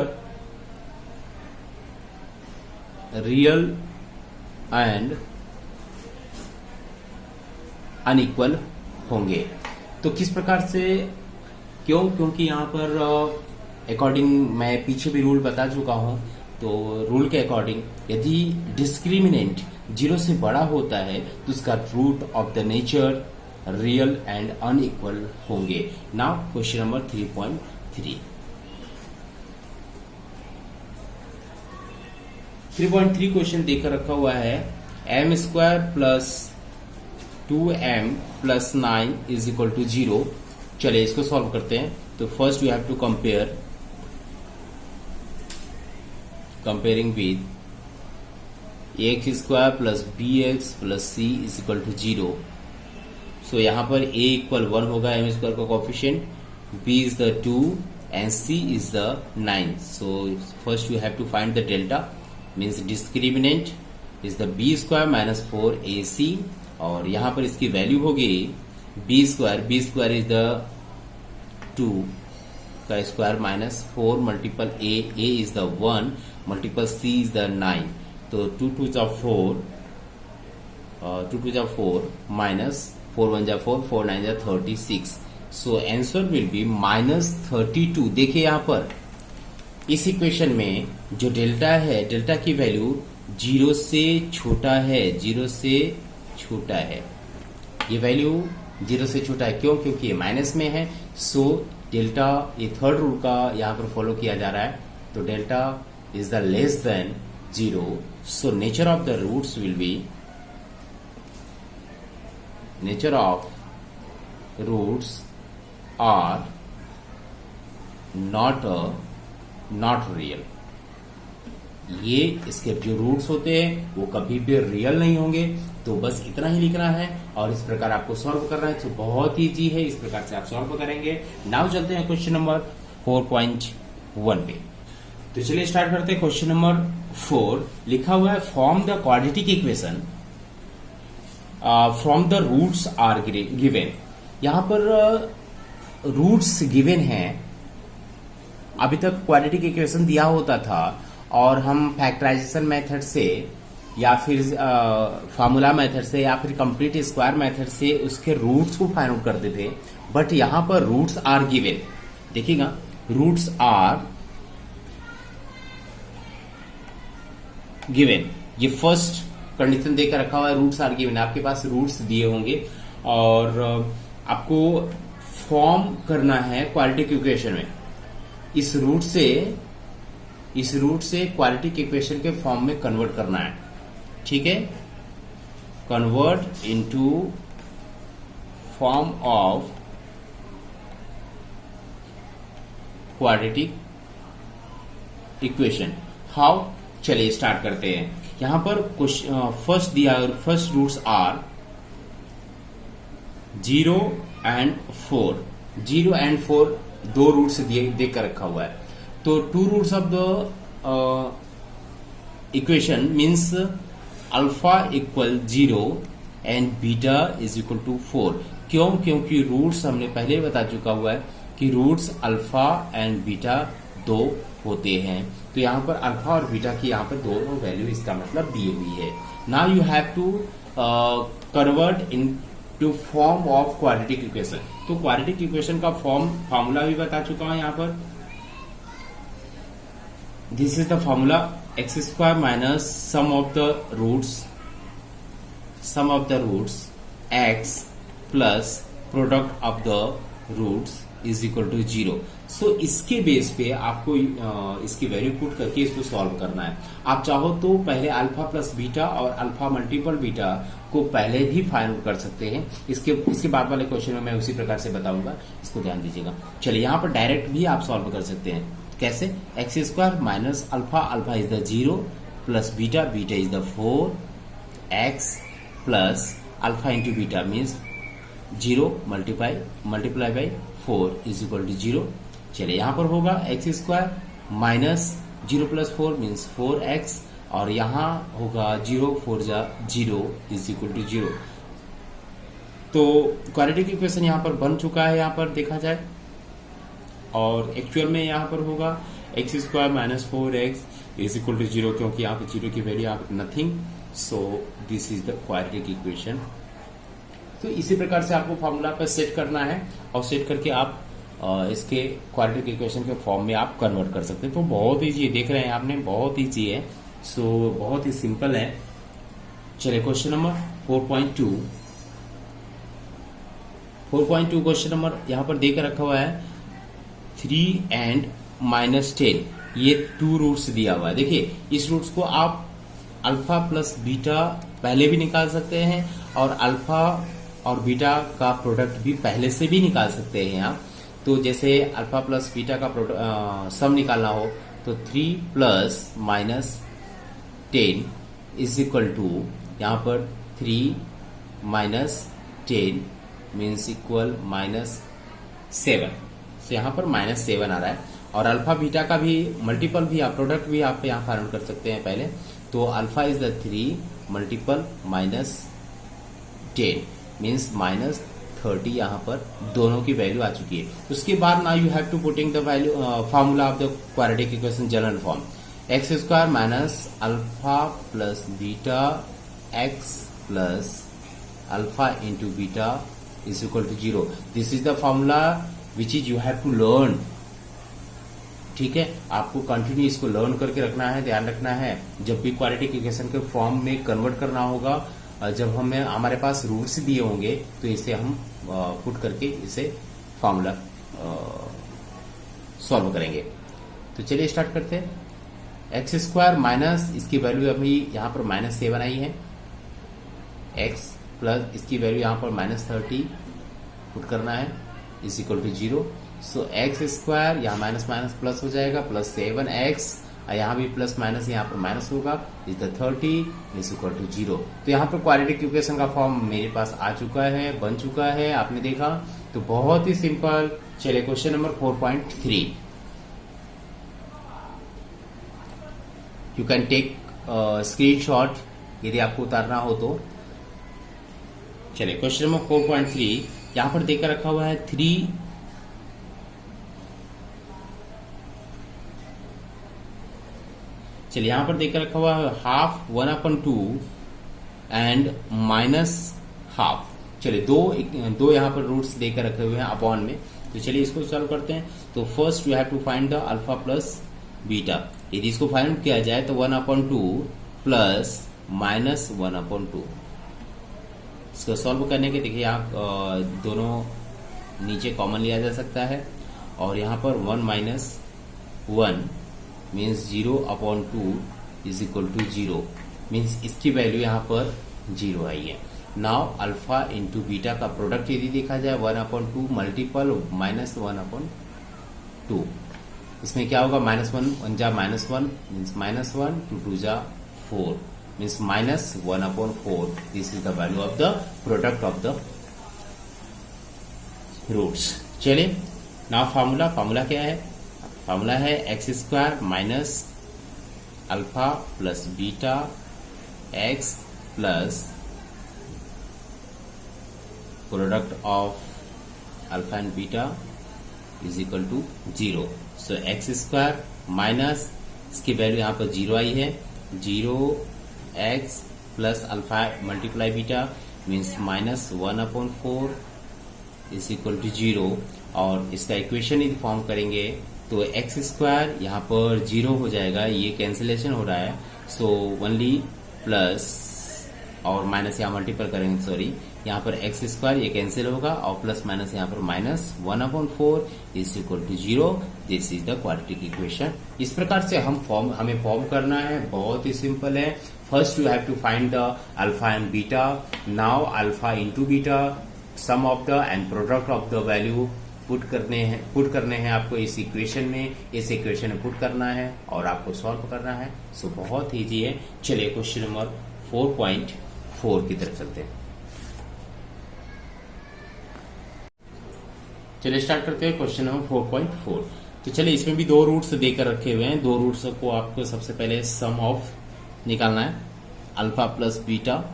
रियल एंड अनइक्वल होंगे। तो किस प्रकार से, क्योंकि यहाँ पर अकॉर्डिंग मैं पीछे भी रूल बता चुका हूं, तो रूल के अकॉर्डिंग यदि डिस्क्रिमिनेंट 0 से बड़ा होता है तो उसका root of the nature real and unequal होंगे। Now question number 3.3। 3.3 क्वेश्चन देकर रखा हुआ है, m square plus 2m plus 9 is equal to 0। चलिए इसको सॉल्व करते हैं। तो first you have to comparing with ax square plus bx plus c is equal to 0। So यहाँ पर a इक्वल 1 होगा, m स्क्वायर का coefficient, b is the 2 and c is the 9। So first you have to find the delta means discriminant is the b square minus 4ac, और यहाँ पर इसकी value होगी B square is the 2 का square minus 4 multiple A is the 1 multiple C is the 9, तो 2 2 जा 4 minus 4 1 जा 4 4 9 जा 36, so answer will be minus 32। देखिए यहां पर इस इक्वेशन में जो डेल्टा है, डेल्टा की वैल्यू 0 से छोटा है, 0 से छोटा है, ये वैल्यू 0 से छोटा है। क्यों? क्योंकि ये माइनस में है, सो डेल्टा, ये थर्ड रूल का यहां पर फॉलो किया जा रहा है, तो delta is the less than 0, so nature of the roots will be, nature of roots are not real. ये इसके जो रूट्स होते हैं वो कभी भी रियल नहीं होंगे, तो बस इतना ही लिखना है और इस प्रकार आपको सॉल्व करना है। तो बहुत इजी है, इस प्रकार से आप सॉल्व करेंगे। नाउ चलते हैं क्वेश्चन नंबर 4.1 पे। तो चलिए स्टार्ट करते हैं। क्वेश्चन नंबर 4 लिखा हुआ है form the quadratic equation from the roots are given. यहां पर रूट्स गिवन हैं। अभी तक क्वाड्रेटिक इक्वेशन दिया होता था और हम फैक्टराइजेशन मेथड से या फिर फार्मूला मेथड से या फिर कंप्लीट स्क्वायर मेथड से उसके रूट्स को फाइंड आउट करते थे, बट यहां पर रूट्स आर गिवन। देखिएगा, रूट्स आर गिवन, ये फर्स्ट कंडीशन देकर रखा हुआ है, रूट्स आर गिवन। आपके पास रूट्स दिए होंगे और आपको फॉर्म करना है क्वाड्रेटिक इक्वेशन में। इस रूट से क्वाड्रेटिक इक्वेशन के फॉर्म में कन्वर्ट करना है, ठीक है। Convert into form of quadratic equation. How? चलिए स्टार्ट करते हैं। यहां पर फर्स्ट दिया, first roots are 0 and 4। 0 and 4 दो रूट्स देकर रखा हुआ है, तो two roots of the equation means alpha equal 0 and beta is equal to 4। क्यों? क्योंकि रूट्स हमने पहले ही बता चुका हुआ है कि रूट्स अल्फा एंड बीटा 2 होते हैं, तो यहां पर अल्फा और बीटा की यहां पर दोनों वैल्यू इसका मतलब दी हुई है। Now you have to convert into form of quadratic equation. तो क्वाड्रेटिक इक्वेशन का फार्मूला भी बता चुका हूं यहां पर। This is the formula, x square minus sum of the roots x plus product of the roots is equal to 0। So इसके base पे आपको इसकी वैल्यू पुट करके इसको सॉल्व करना है। आप चाहो तो पहले अल्फा प्लस बीटा और अल्फा मल्टीपल बीटा को पहले भी फाइंड आउट कर सकते हैं। इसके बाद वाले क्वेश्चन में मैं उसी प्रकार से बताऊंगा, इसको ध्यान दीजिएगा। चलिए यहां पर डायरेक्ट भी आप सॉल्व कर सकते हैं। कैसे? X square minus alpha is the 0 plus beta is the 4 x plus alpha into beta means 0 multiply by 4 is equal to 0। चलिए यहां पर होगा x square minus 0 plus 4 means 4x और यहां होगा 0 4 जा 0 इज इक्वल टू 0। तो क्वाड्रेटिक इक्वेशन यहां पर बन चुका है, यहां पर देखा जाए, और एक्चुअल में यहां पर होगा x square minus 4x is equal to 0, क्योंकि यहां पर 0 की वैल्यू यहाँ पर nothing, so this is the quadratic equation. तो इसी प्रकार से आपको फॉर्मूला पर सेट करना है और सेट करके आप इसके क्वाड्रेटिक इक्वेशन के फॉर्म में आप कन्वर्ट कर सकते हैं। तो बहुत ईजी है, देख रहे हैं आपने, बहुत ईजी है, सो बहुत ही सिंपल है। चलिए क्वेश्चन नंबर 4.2 क्वेश्चन नंबर यहां पर देकर रखा हुआ है 3 एंड माइनस 10। ये 2 रूट्स दिया हुआ है। देखिए इस रूट्स को आप अल्फा प्लस बीटा पहले भी निकाल सकते हैं और अल्फा और बीटा का प्रोडक्ट भी पहले से भी निकाल सकते हैं आप। तो जैसे अल्फा प्लस बीटा का सम निकालना हो तो 3 plus minus 10 is equal to, यहाँ पर 3 माइनस 10 मीन्स इक्वल माइनस 7। तो यहाँ पर माइनस 7 आ रहा है। और अल्फा बीटा का भी मल्टीपल भी आप प्रोडक्ट भी आप यहाँ फाइंड कर सकते हैं पहले। तो alpha is the 3 multiple minus 10 means minus 30 यहाँ पर दोनों की वैल्यू आ चुकी है। उसके बाद now you have to putting the value formula of the quadratic equation general form x square minus alpha plus beta x plus alpha into beta is equal to 0। This is the formula which is you have to learn. ठीक है, आपको continue इसको learn करके रखना है, ध्यान रखना है। जब भी क्वाड्रेटिक इक्वेशन के फॉर्म में कन्वर्ट करना होगा, जब हमें हमारे पास रूट्स दिए होंगे तो इसे हम पुट करके इसे फॉर्मूला सॉल्व करेंगे। तो चलिए स्टार्ट करते हैं। एक्स स्क्वायर माइनस इसकी वैल्यू अभी यहाँ पर -7 आई है, एक्स प्लस इसकी वैल्यू यहाँ पर -30 पुट करना है is equal to 0। So x square यहाँ माइनस माइनस प्लस हो जाएगा प्लस 7x, यहाँ भी प्लस माइनस यहाँ पर माइनस होगा is the 30 is equal to 0। तो यहाँ पर क्वाड्रेटिक इक्वेशन का फॉर्म मेरे पास आ चुका है, बन चुका है, आपने देखा। तो बहुत ही सिंपल। चलिए question number 4.3 you can take screenshot यदि आपको उतारना हो तो। चलिए क्वेश्चन नंबर 4.3 यहां पर देकर रखा हुआ है 3 चलिए यहां पर देकर रखा हुआ है हाफ 1/2 एंड माइनस हाफ। चलिए दो यहाँ पर रूट्स देकर रखे हुए हैं अपॉन में। तो चलिए इसको सॉल्व करते हैं। तो first you have to find the alpha plus beta. यदि इसको फाइंड किया जाए तो 1/2 प्लस -1/2। इसको सॉल्व करने के देखिए आप दोनों नीचे कॉमन लिया जा सकता है और यहाँ पर 1 minus 1 means 0/2 is equal to 0 means इसकी वैल्यू यहाँ पर 0 आई है। नाउ अल्फा इंटू बीटा का प्रोडक्ट यदि देखा जाए 1/2 मल्टीपल -1/2, इसमें क्या होगा -1 1 जा -1 मीन्स -1 2 2 जा 4 means -1/4। This is the value of the product of the roots. चलिए नाउ फार्मूला क्या है? फार्मूला है x square minus alpha plus beta x plus product of alpha and beta is equal to 0। So x square minus इसकी value यहाँ पर 0 आई है, 0x plus alpha multiply beta means -1/4 is equal to 0। और इसका equation यदि form करेंगे तो एक्स स्क्वायर यहाँ पर 0 हो जाएगा, ये कैंसिलेशन हो रहा है। सो ओनली प्लस और माइनस यहाँ मल्टीपल करेंगे, सॉरी यहाँ पर एक्स स्क्वायर ये कैंसिल होगा और प्लस माइनस यहाँ पर -1/4 is equal to 0। This is the quadratic equation. इस प्रकार से हमें फॉर्म करना है, बहुत ही सिंपल है। First you have to find the alpha and beta. Now alpha into beta sum of the and product of the value put करने हैं आपको इस इक्वेशन में, इस इक्वेशन में पुट करना है और आपको सॉल्व करना है। सो बहुत इजी है। चलिए क्वेश्चन नंबर 4.4 की तरफ चलते हैं। चलिए स्टार्ट करते हैं क्वेश्चन नंबर 4.4। तो चलिए इसमें भी दो रूट्स देकर रखे हुए हैं। दो रूट्स को आपको सबसे पहले सम ऑफ निकालना है अल्फा प्लस बीटा।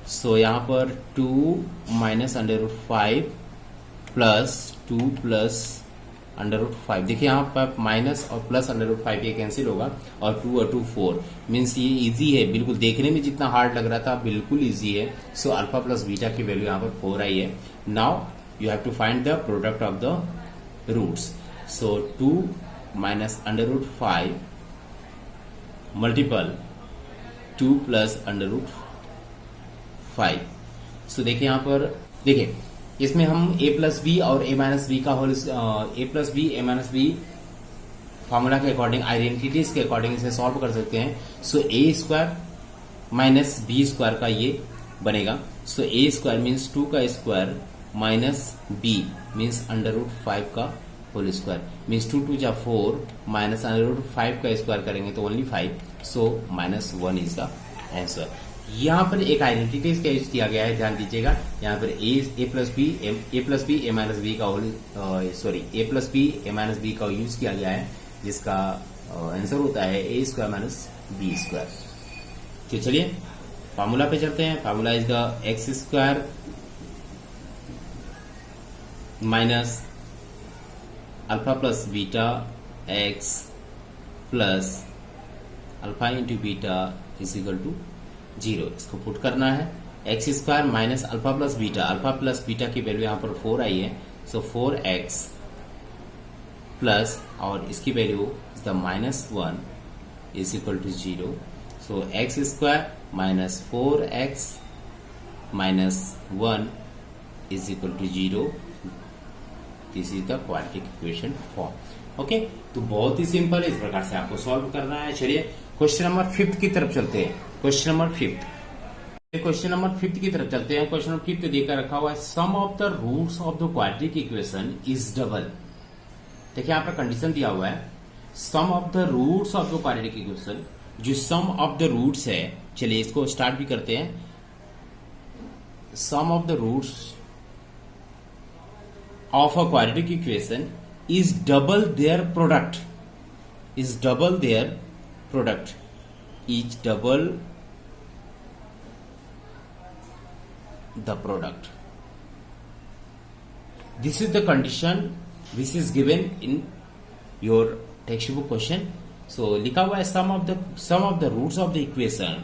सो यहाँ पर 2 माइनस √5 प्लस 2 प्लस √5। देखिए यहाँ पर माइनस और प्लस √5 ये कैंसिल होगा और 2 और 2 4 मीन्स ये इजी है, बिल्कुल देखने में जितना हार्ड लग रहा था बिल्कुल इजी है। सो अल्फा प्लस बीटा की वैल्यू यहाँ पर 4 आई है। Now you have to find the product of the roots. So 2 minus √5 multiple 2 plus √5। So देखिए यहाँ पर देखिए इसमें हम a प्लस बी और a माइनस बी का whole a plus B a minus b formula के अकॉर्डिंग, आइडेंटिटीज के अकॉर्डिंग इसे सॉल्व कर सकते हैं। So a square minus B square का ये बनेगा। सो a स्क्वायर मीन्स 2 का स्क्वायर माइनस b मीन्स √5 का होल स्क्वायर मीन्स 2 2 जा 4 माइनस √5 का स्क्वायर करेंगे तो only 5। So -1 is the answer. यहाँ पर एक आइडेंटिटीज का यूज किया गया है, ध्यान दीजिएगा। यहाँ पर a plus B a minus B का a plus B a minus B का यूज किया गया है, जिसका आंसर होता है a square minus B square. तो चलिए फार्मूला पे चलते हैं। Formula is the x square minus alpha plus beta x plus alpha into beta is equal to 0। इसको पुट करना है। X square minus alpha plus beta की वैल्यू यहाँ पर 4 आई है, सो 4x प्लस और इसकी value is the -1 is equal to 0। So x square minus 4x minus 1 is equal to 0। This is the quadratic equation form. Okay, तो बहुत ही सिंपल है, इस प्रकार से आपको सॉल्व करना है। चलिए क्वेश्चन नंबर 5 की तरफ चलते हैं। क्वेश्चन नंबर 5 की तरफ चलते हैं। क्वेश्चन नंबर 5 देकर रखा हुआ है, sum of the roots of the quadratic equation is double. देखिए यहाँ पर कंडीशन दिया हुआ है, sum of the roots of the quadratic equation, जो सम ऑफ द रूट्स है। चलिए इसको स्टार्ट भी करते हैं। Sum of the roots of a quadratic equation is double their product, is double their product, each double the product. This is the condition which is given in your textbook question. So लिखा हुआ है sum of the roots of the equation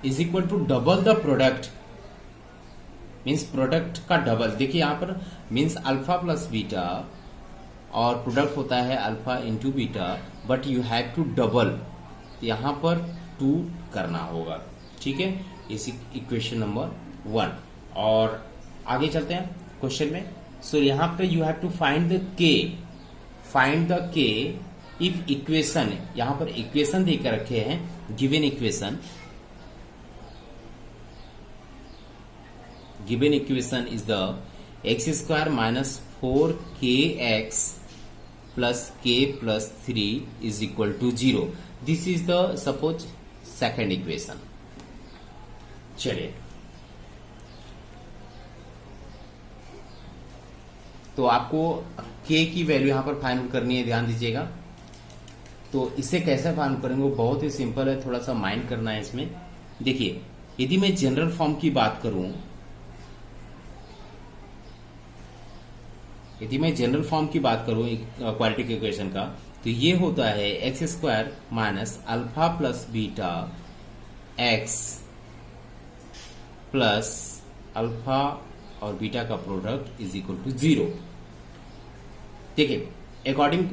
is equal to double the product, means product का double. देखिए यहाँ पर means alpha plus beta और product होता है alpha into beta, but you have to double, यहां पर 2 करना होगा। ठीक है, इस इक्वेशन नंबर 1। और आगे चलते हैं क्वेश्चन में। सो यहां पर you have to find the k if equation, यहां पर इक्वेशन देकर रखे हैं, given equation is the x square minus 4kx plus k plus 3 is equal to 0. This is the suppose second equation. चलिए, तो आपको k की वैल्यू यहां पर फाइंड करनी है, ध्यान दीजिएगा। तो इसे कैसे फाइंड करेंगे, वो बहुत ही सिंपल है, थोड़ा सा माइंड करना है इसमें। देखिए यदि मैं जनरल फॉर्म की बात करूं, क्वाड्रेटिक इक्वेशन का, तो ये होता है x square minus alpha plus beta x plus alpha और बीटा का प्रोडक्ट इज इक्वल टू 0। देखिए अकॉर्डिंग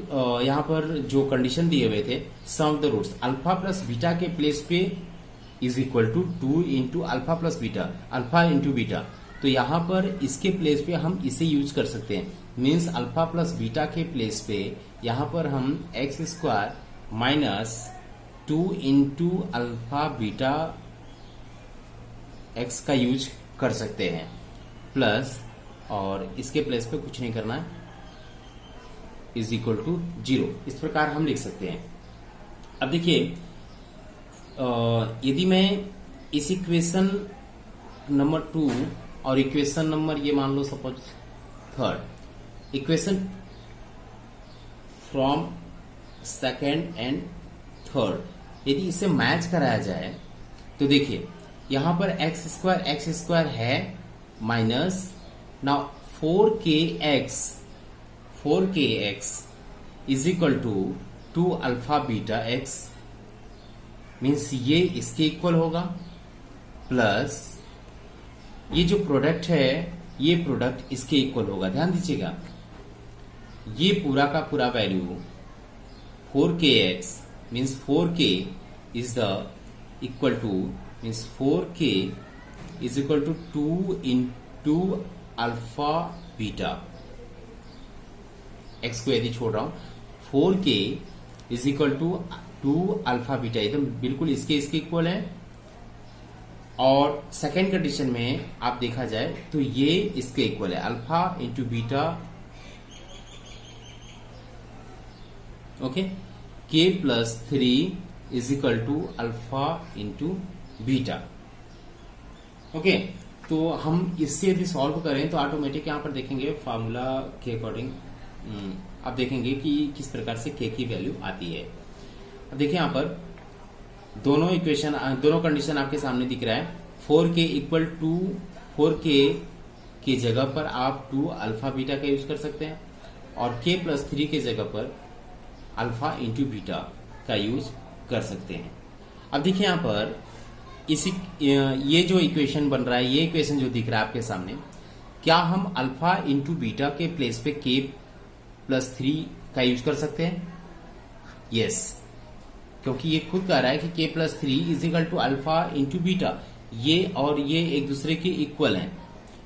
यहां पर जो कंडीशन दिए हुए थे, sum of the roots alpha plus beta के प्लेस पे is equal to 2 into alpha plus beta, alpha into beta. तो यहां पर इसके प्लेस पे हम इसे यूज कर सकते हैं, मीन्स अल्फा प्लस बीटा के प्लेस पे यहां पर हम x square minus 2 into alpha beta x का यूज कर सकते हैं, प्लस और इसके प्लेस पे कुछ नहीं करना है, इज इक्वल टू 0। इस प्रकार हम लिख सकते हैं। अब देखिए यदि मैं इस इक्वेशन नंबर 2 और इक्वेशन नंबर ये मान लो suppose 3rd equation from 2nd and 3rd, यदि इसे मैच कराया जाए तो देखिए यहां पर एक्स स्क्वायर है minus now 4kx is equal to 2 alpha beta x, means ये इसके इक्वल होगा, प्लस ये जो प्रोडक्ट है ये प्रोडक्ट इसके इक्वल होगा। ध्यान दीजिएगा, ये पूरा का पूरा value 4kx means 4k is the equal to, means 4k is equal to 2 into alpha beta x को यदि छोड़ रहा हूं, 4k is equal to 2 alpha beta, एकदम बिल्कुल इसके इक्वल है। और सेकेंड कंडीशन में आप देखा जाए तो ये इसके इक्वल है, alpha into beta, okay, k plus 3 is equal to alpha into beta. Okay, तो हम इससे यदि सॉल्व करें तो ऑटोमेटिक यहां पर देखेंगे फार्मूला के अकॉर्डिंग आप देखेंगे कि किस प्रकार से k की वैल्यू आती है। अब देखिए यहां पर दोनों कंडीशन आपके सामने दिख रहा है। 4k इक्वल टू 4k की जगह पर आप 2 अल्फा बीटा का यूज कर सकते हैं और k+3 की जगह पर अल्फा इंटू बीटा का यूज कर सकते हैं। अब देखिए यहाँ पर ये जो इक्वेशन बन रहा है, ये इक्वेशन जो दिख रहा है आपके सामने, क्या हम अल्फा इंटू बीटा के प्लेस पे k+3 का यूज कर सकते हैं? यस, क्योंकि ये खुद कह रहा है कि k+3 is equal to alpha into beta, ये और ये एक दूसरे के इक्वल हैं।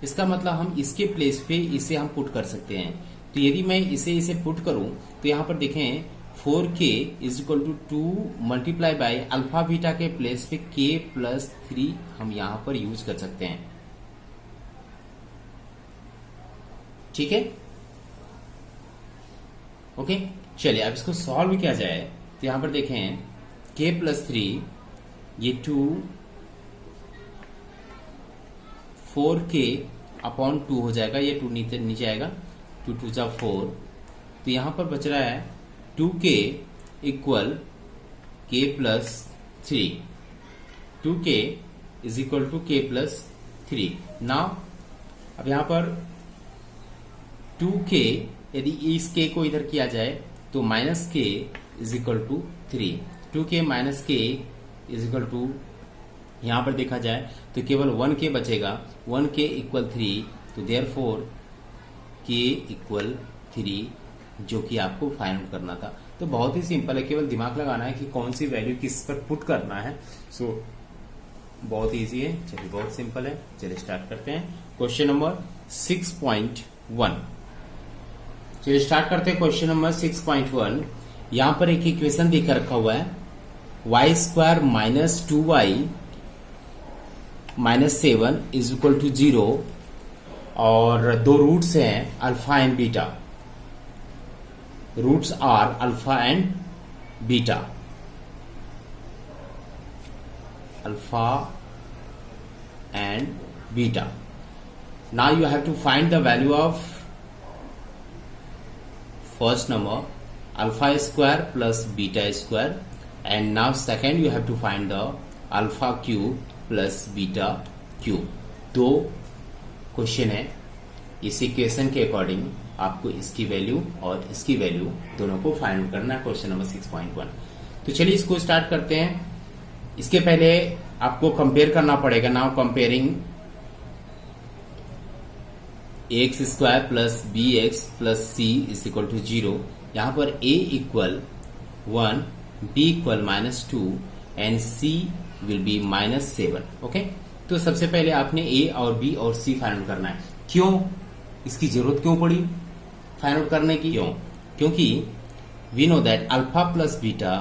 इसका मतलब हम इसके प्लेस पे इसे हम पुट कर सकते हैं। तो यदि मैं इसे पुट करूं तो यहां पर देखें 4k is equal to 2 multiply by alpha beta के प्लेस पे k+3 हम यहां पर यूज कर सकते हैं। ठीक है, ओके। चलिए अब इसको सॉल्व किया जाए तो यहां पर देखें k+3 ये 4k अपॉन 2 हो जाएगा, ये 2 नीचे आएगा, 2 2 जा 4, तो यहां पर बच रहा है 2k equal k+3, 2k is equal to k+3। Now अब यहां पर 2k यदि इस k को इधर किया जाए तो -k is equal to 3, 2k minus k is equal to, यहां पर देखा जाए तो केवल 1k बचेगा, 1k इक्वल 3, तो देयरफॉर k इक्वल 3 जो कि आपको फाइंड आउट करना था। तो बहुत ही सिंपल है, केवल दिमाग लगाना है कि कौन सी वैल्यू किस पर पुट करना है। सो बहुत इजी है, चलिए बहुत सिंपल है। चलिए स्टार्ट करते हैं क्वेश्चन नंबर 6.1। चलिए स्टार्ट करते हैं क्वेश्चन नंबर 6.1। यहां पर एक इक्वेशन देकर रखा हुआ है, y² minus 2y minus 7 is equal to 0 और दो रूट्स हैं alpha and beta. Roots are alpha and beta, alpha and beta. Now you have to find the value of first number alpha square plus beta square, and now second you have to find the alpha cube plus beta cube. दो question है, इस equation के according आपको इसकी value और इसकी value दोनों को फाइंड आउट करना है, क्वेश्चन नंबर 6.1। तो चलिए इसको स्टार्ट करते हैं। इसके पहले आपको कंपेयर करना पड़ेगा। Now comparing ax² plus bx plus c is equal to 0। यहां पर a equal 1, b equal -2 and c will be -7। Okay, तो सबसे पहले आपने a और b और c फाइंड आउट करना है। क्यों, इसकी जरूरत क्यों पड़ी फाइंड आउट करने की? क्योंकि we know that alpha plus beta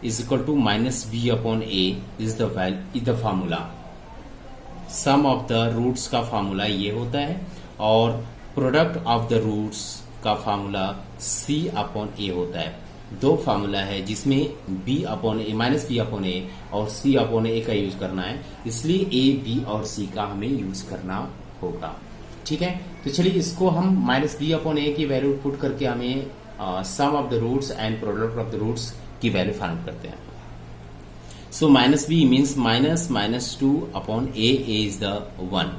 is equal to -b upon a is the formula. Sum of the roots का फार्मूला ये होता है और प्रोडक्ट ऑफ द रूट्स का फार्मूला c अपॉन a होता है। दो फार्मूला है जिसमें b upon a minus b upon a और c अपॉन a का यूज करना है, इसलिए a, b और c का हमें यूज करना होगा। ठीक है, तो चलिए इसको हम -b अपॉन a की वैल्यू पुट करके हमें sum of the roots and product of the roots की वैल्यू फाइंड करते हैं। So -b means -2 upon a is the 1,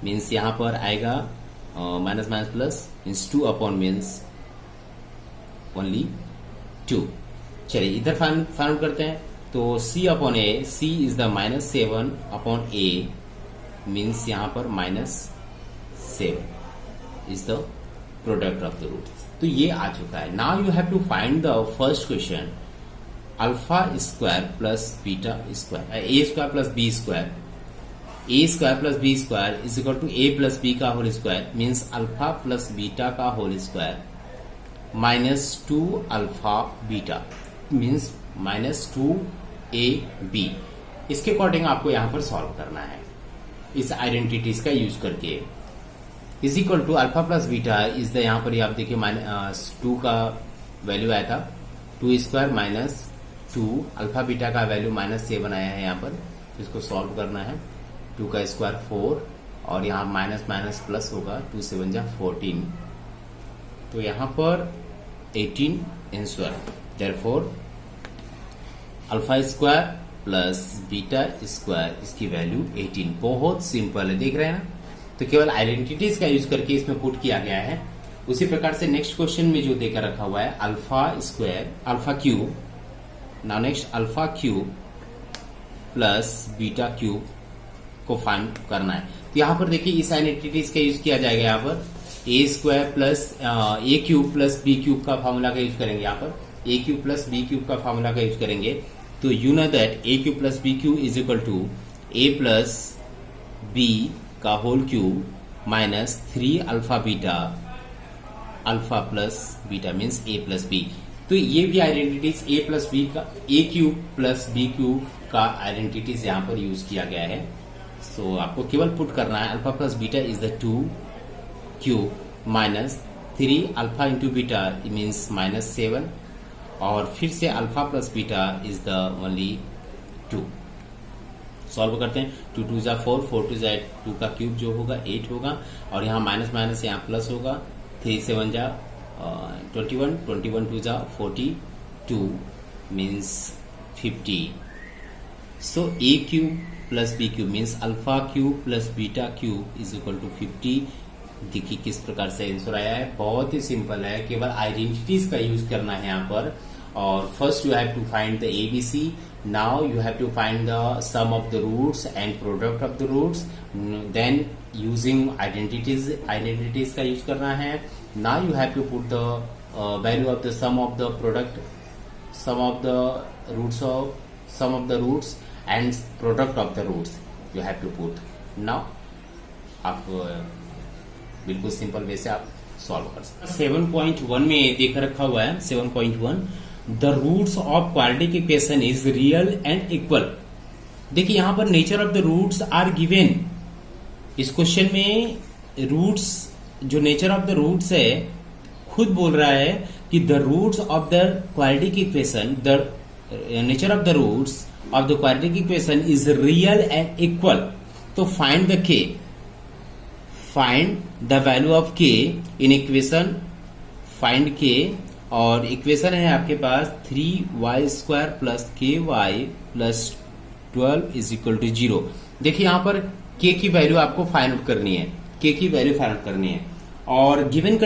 means यहां पर आएगा minus minus plus, means 2 upon means only 2। चलिए इधर फाइंड आउट करते हैं। तो c upon a, c is the -7 upon a, means यहां पर -7 is the product of the root. तो ये आ चुका है। Now you have to find the first question, alpha square plus beta square, a square plus b square, a square plus b square is equal to a plus b का whole square, means alpha plus beta का whole square -2 alpha beta, means -2ab। इसके according आपको यहां पर solve करना है इस identities का यूज करके। Is equal to alpha plus beta is the, यहां पर आप देखिए 2 का वैल्यू आया था, 2 स्क्वायर माइनस 2, अल्फा बीटा का वैल्यू -7 आया है यहाँ पर। इसको सॉल्व करना है, 2 का स्क्वायर 4 और यहाँ माइनस माइनस प्लस होगा, 2 7 जा 14, तो यहाँ पर 18 answer. Therefore alpha square plus beta square, इसकी वैल्यू 18। बहुत सिंपल है, देख रहे हैं ना, तो केवल आइडेंटिटीज का यूज करके इसमें पुट किया गया है। उसी प्रकार से नेक्स्ट क्वेश्चन में जो देकर रखा हुआ है alpha square alpha cube, now next alpha cube plus beta cube को फाइंड करना है। तो यहाँ पर देखिए इस आइडेंटिटीज का यूज किया जाएगा। यहाँ पर a square plus a cube plus b cube का फॉर्मूला का यूज करेंगे। यहाँ पर a cube plus b cube का फॉर्मूला का यूज करेंगे। तो you know that a cube plus b cube is equal to a plus B का whole cube minus 3 alpha beta, alpha plus beta means a plus b. तो ये भी identities a plus B का, a cube plus b cube का identities यहाँ पर use किया गया है। सो आपको केवल पुट करना है alpha plus beta is the 2 cube minus 3 alpha into beta means minus 7 और फिर से alpha plus beta is the only 2। Solve करते हैं। 2 2 जा 4, 4 2 जा 2 का क्यूब जो होगा 8 होगा और यहाँ माइनस माइनस यहाँ प्लस होगा। 3 7 जा 21, 21 2 जा 42 means 50। So a cube plus b cube means alpha cube plus beta cube is equal to 50। देखिए किस प्रकार से आंसर आया है, बहुत ही सिंपल है, केवल आइडेंटिटीज का यूज करना है यहाँ पर। और first you have to find the ABC, now you have to find the sum of the roots and product of the roots, then using identities का यूज करना है। Now you have to put the value of the sum of the product, sum of the roots of sum of the roots and product of the roots you have to put. Now आप बिल्कुल simple way से आप solve कर सकते हैं। 7.1 में देख रखा हुआ है 7.1 the roots of quadratic equation is real and equal. देखिए यहां पर nature of the roots are given. इस क्वेश्चन में रूट्स, जो नेचर ऑफ द रूट्स है, खुद बोल रहा है कि the roots of the quadratic equation, the nature of the roots of the quadratic equation is real and equal. तो find the k, find the value of k in equation, find k, और equation है आपके पास 3y² plus ky plus 12 is equal to 0। देखिए यहां पर के की वैल्यू आपको फाइंड आउट करनी है, के की वैल्यू फाइंड आउट करनी है। और गिवन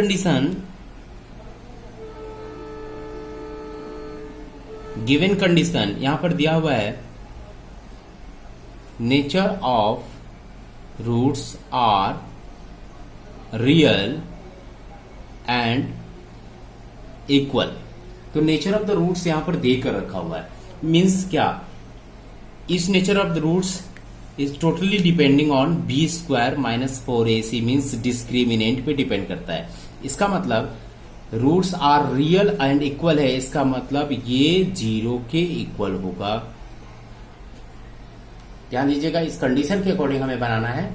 कंडीशन यहां पर दिया हुआ है nature of roots are real and equal. तो नेचर ऑफ द रूट्स यहां पर देकर रखा हुआ है, मीन्स क्या, इस nature of the roots is totally depending on b² minus 4ac means discriminant पे डिपेंड करता है। इसका मतलब roots are real and equal है, इसका मतलब ये 0 के इक्वल होगा। ध्यान दीजिएगा, इस कंडीशन के अकॉर्डिंग हमें बनाना है।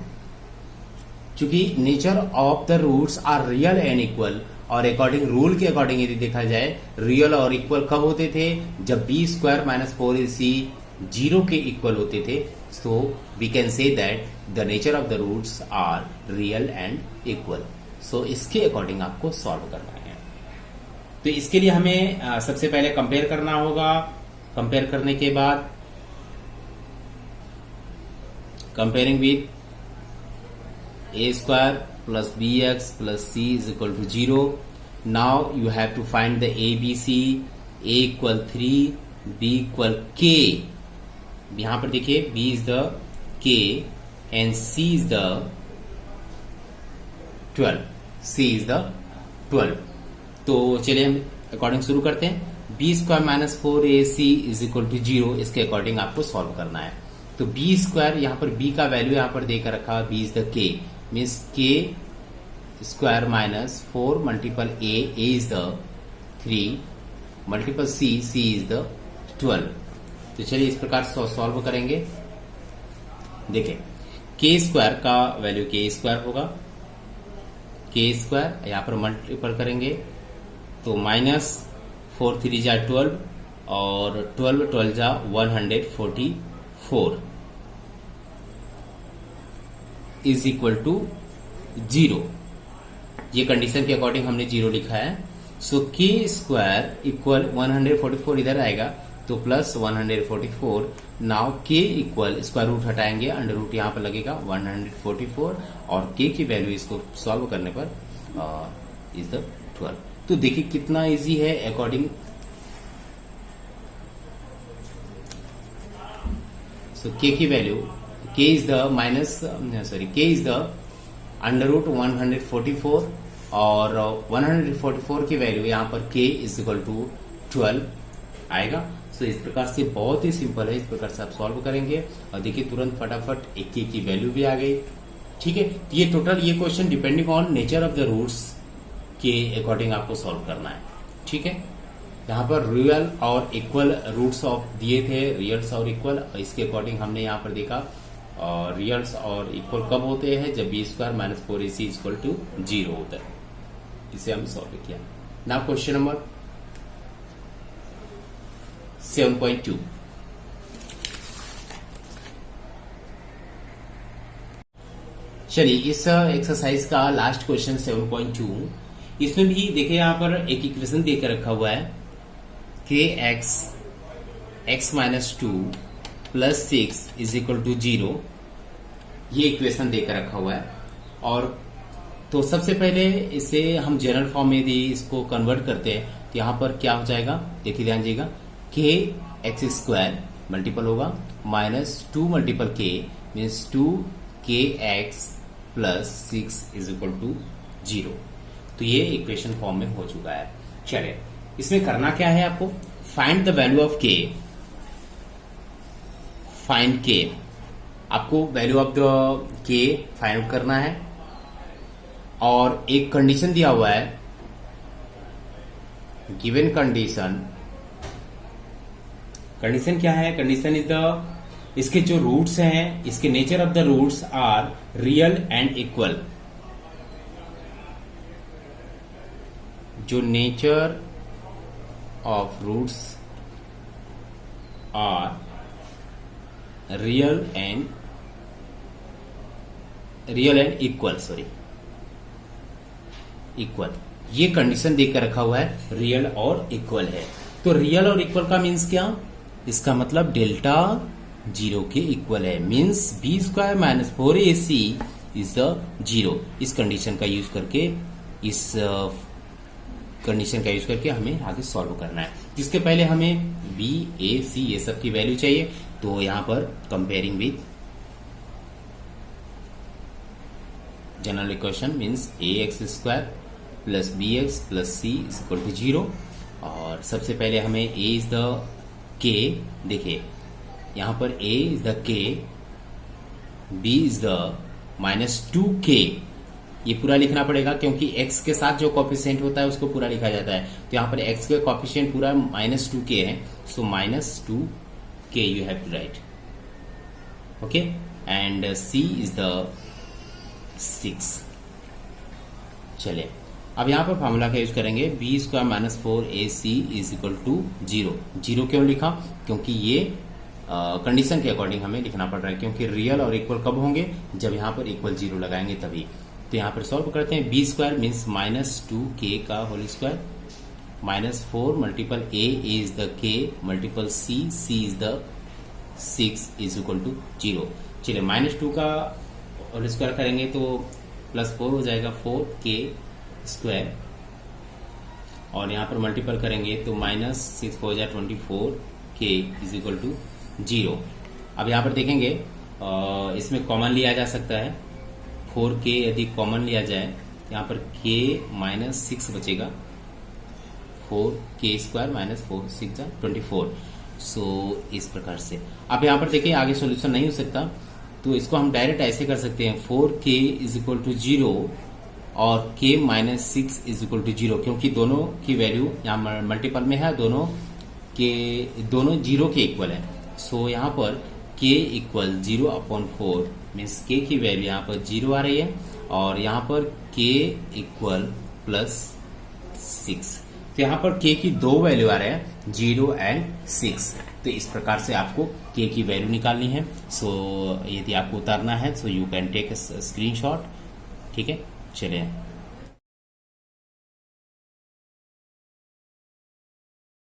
चूंकि nature of the roots are real and equal, और अकॉर्डिंग रूल के अकॉर्डिंग यदि देखा जाए रियल और इक्वल कब होते थे, जब b² माइनस 4ac 0 के इक्वल होते थे। So we can say that the nature of the roots are real and equal. So इसके अकॉर्डिंग आपको सॉल्व करना है। तो इसके लिए हमें सबसे पहले कंपेयर करना होगा। कंपेयर करने के बाद comparing with a² plus bx plus c is equal to 0. Now you have to find the ABC. A equal 3, b equal k. यहाँ पर देखिए b is the k and c is the 12. c is the 12. तो चलिए हम according शुरू करते हैं। b² minus 4ac is equal to 0, इसके अकॉर्डिंग आपको सॉल्व करना है। तो b², यहाँ पर b का वैल्यू यहाँ पर देकर रखा, b is the k means k² minus 4 multiple a is the 3 multiple c is the 12। तो चलिए इस प्रकार सॉल्व करेंगे। देखिए k² का वैल्यू k² होगा, k² यहाँ पर मल्टीपल करेंगे तो माइनस 4 3 जा 12 और 12 12 जा 144 इज इक्वल टू 0। ये कंडीशन के अकॉर्डिंग हमने 0 लिखा है। सो k² इक्वल 144 इधर आएगा तो प्लस 144। नाउ के इक्वल स्क्वायर रूट हटाएंगे, अंडर रूट यहां पर लगेगा 144 और के की वैल्यू इसको सॉल्व करने पर इज द 12। तो देखिए कितना इजी है अकॉर्डिंग। सो के की वैल्यू के इज द के इज द अंडर रूट 144 और 144 की वैल्यू यहां पर k इज इक्वल टू 12 आएगा। सो इस प्रकार से बहुत ही सिंपल है, इस प्रकार से आप सॉल्व करेंगे और देखिए तुरंत फटाफट एक k की वैल्यू भी आ गई। ठीक है, तो ये टोटल ये question depending on nature of the roots के अकॉर्डिंग आपको सॉल्व करना है। ठीक है, यहाँ पर रियल और इक्वल रूट्स ऑफ दिए थे, रियल्स और इक्वल, इसके अकॉर्डिंग हमने यहाँ पर देखा और रियल्स और इक्वल कब होते हैं, जब b square minus 4ac equal to 0 होता है। इसे हम सॉल्व किया। Now question number 7.2। चलिए इस एक्सरसाइज का लास्ट क्वेश्चन 7.2, इसमें भी देखिए यहाँ पर एक इक्वेशन देकर रखा हुआ है कि x minus 2 plus 6 is equal to 0। ये इक्वेशन देकर रखा हुआ है और तो सबसे पहले इसे हम जनरल फॉर्म में यदि इसको कन्वर्ट करते हैं तो यहाँ पर क्या हो जाएगा, देखिए ध्यान दीजिएगा, के एक्स स्क्वायर मल्टीपल होगा minus 2 multiple k means 2kx plus 6 is equal to 0। तो ये इक्वेशन फॉर्म में हो चुका है। चलिए इसमें करना क्या है आपको, फाइंड द वैल्यू ऑफ के, फाइंड के, आपको value of the k find करना है और एक कंडीशन दिया हुआ है, गिवन कंडीशन क्या है, कंडीशन इज द, इसके जो रूट्स हैं, इसके nature of the roots are real and equal. जो nature of roots are real and equal, equal, ये कंडीशन देकर रखा हुआ है, रियल और इक्वल है। तो रियल और इक्वल का मीन्स क्या, इसका मतलब डेल्टा 0 के इक्वल है, means B square minus 4ac is the 0। इस कंडीशन का यूज करके, इस कंडीशन का यूज करके हमें आगे सॉल्व करना है, जिसके पहले हमें b a c ये सब की वैल्यू चाहिए। तो यहां पर comparing with general equation means ax square plus bx plus c is equal to 0 और सबसे पहले हमें a इज द k, देखिए यहां पर a is the k, b is the minus 2k, ये पूरा लिखना पड़ेगा क्योंकि x के साथ जो कॉफिशिएंट होता है उसको पूरा लिखा जाता है। तो यहाँ पर x के कॉफिशिएंट पूरा माइनस 2k है, so minus 2k you have to write, okay, and c is the 6। चलिए अब यहाँ पर फॉर्मूला का यूज करेंगे, b square minus 4ac is equal to 0। 0 क्यों लिखा, क्योंकि ये कंडीशन के अकॉर्डिंग हमें लिखना पड़ रहा है, क्योंकि रियल और इक्वल कब होंगे, जब यहाँ पर इक्वल 0 लगाएंगे तभी। तो यहाँ पर सॉल्व करते हैं, B square means minus 2k का whole square minus 4 multiple a is the k multiple c is the 6 is equal to 0। चलिए माइनस 2 का होल स्क्वायर करेंगे तो प्लस 4 हो जाएगा 4k स्क्वायर और यहाँ पर मल्टीपल करेंगे तो माइनस 6 हो जाए 24k इज इक्वल टू 0। अब यहाँ पर देखेंगे इसमें कॉमन लिया जा सकता है, 4k यदि कॉमन लिया जाए यहाँ पर k माइनस 6 बचेगा, 4k स्क्वायर माइनस 4 6 24। सो इस प्रकार से अब यहाँ पर देखिए आगे सॉल्यूशन नहीं हो सकता, तो इसको हम डायरेक्ट ऐसे कर सकते हैं, 4k इज इक्वल टू 0 और k minus 6 is equal to 0, क्योंकि दोनों की वैल्यू यहाँ मल्टीपल में है, दोनों 0 के इक्वल है। सो यहाँ पर k equal 0 upon 4 means k की वैल्यू यहाँ पर 0 आ रही है और यहाँ पर k इक्वल प्लस 6। तो यहाँ पर k की दो वैल्यू आ रहे हैं, 0 एंड 6। तो इस प्रकार से आपको k की वैल्यू निकालनी है। सो यदि आपको उतारना है so you can take screenshot, ठीक है। चलिए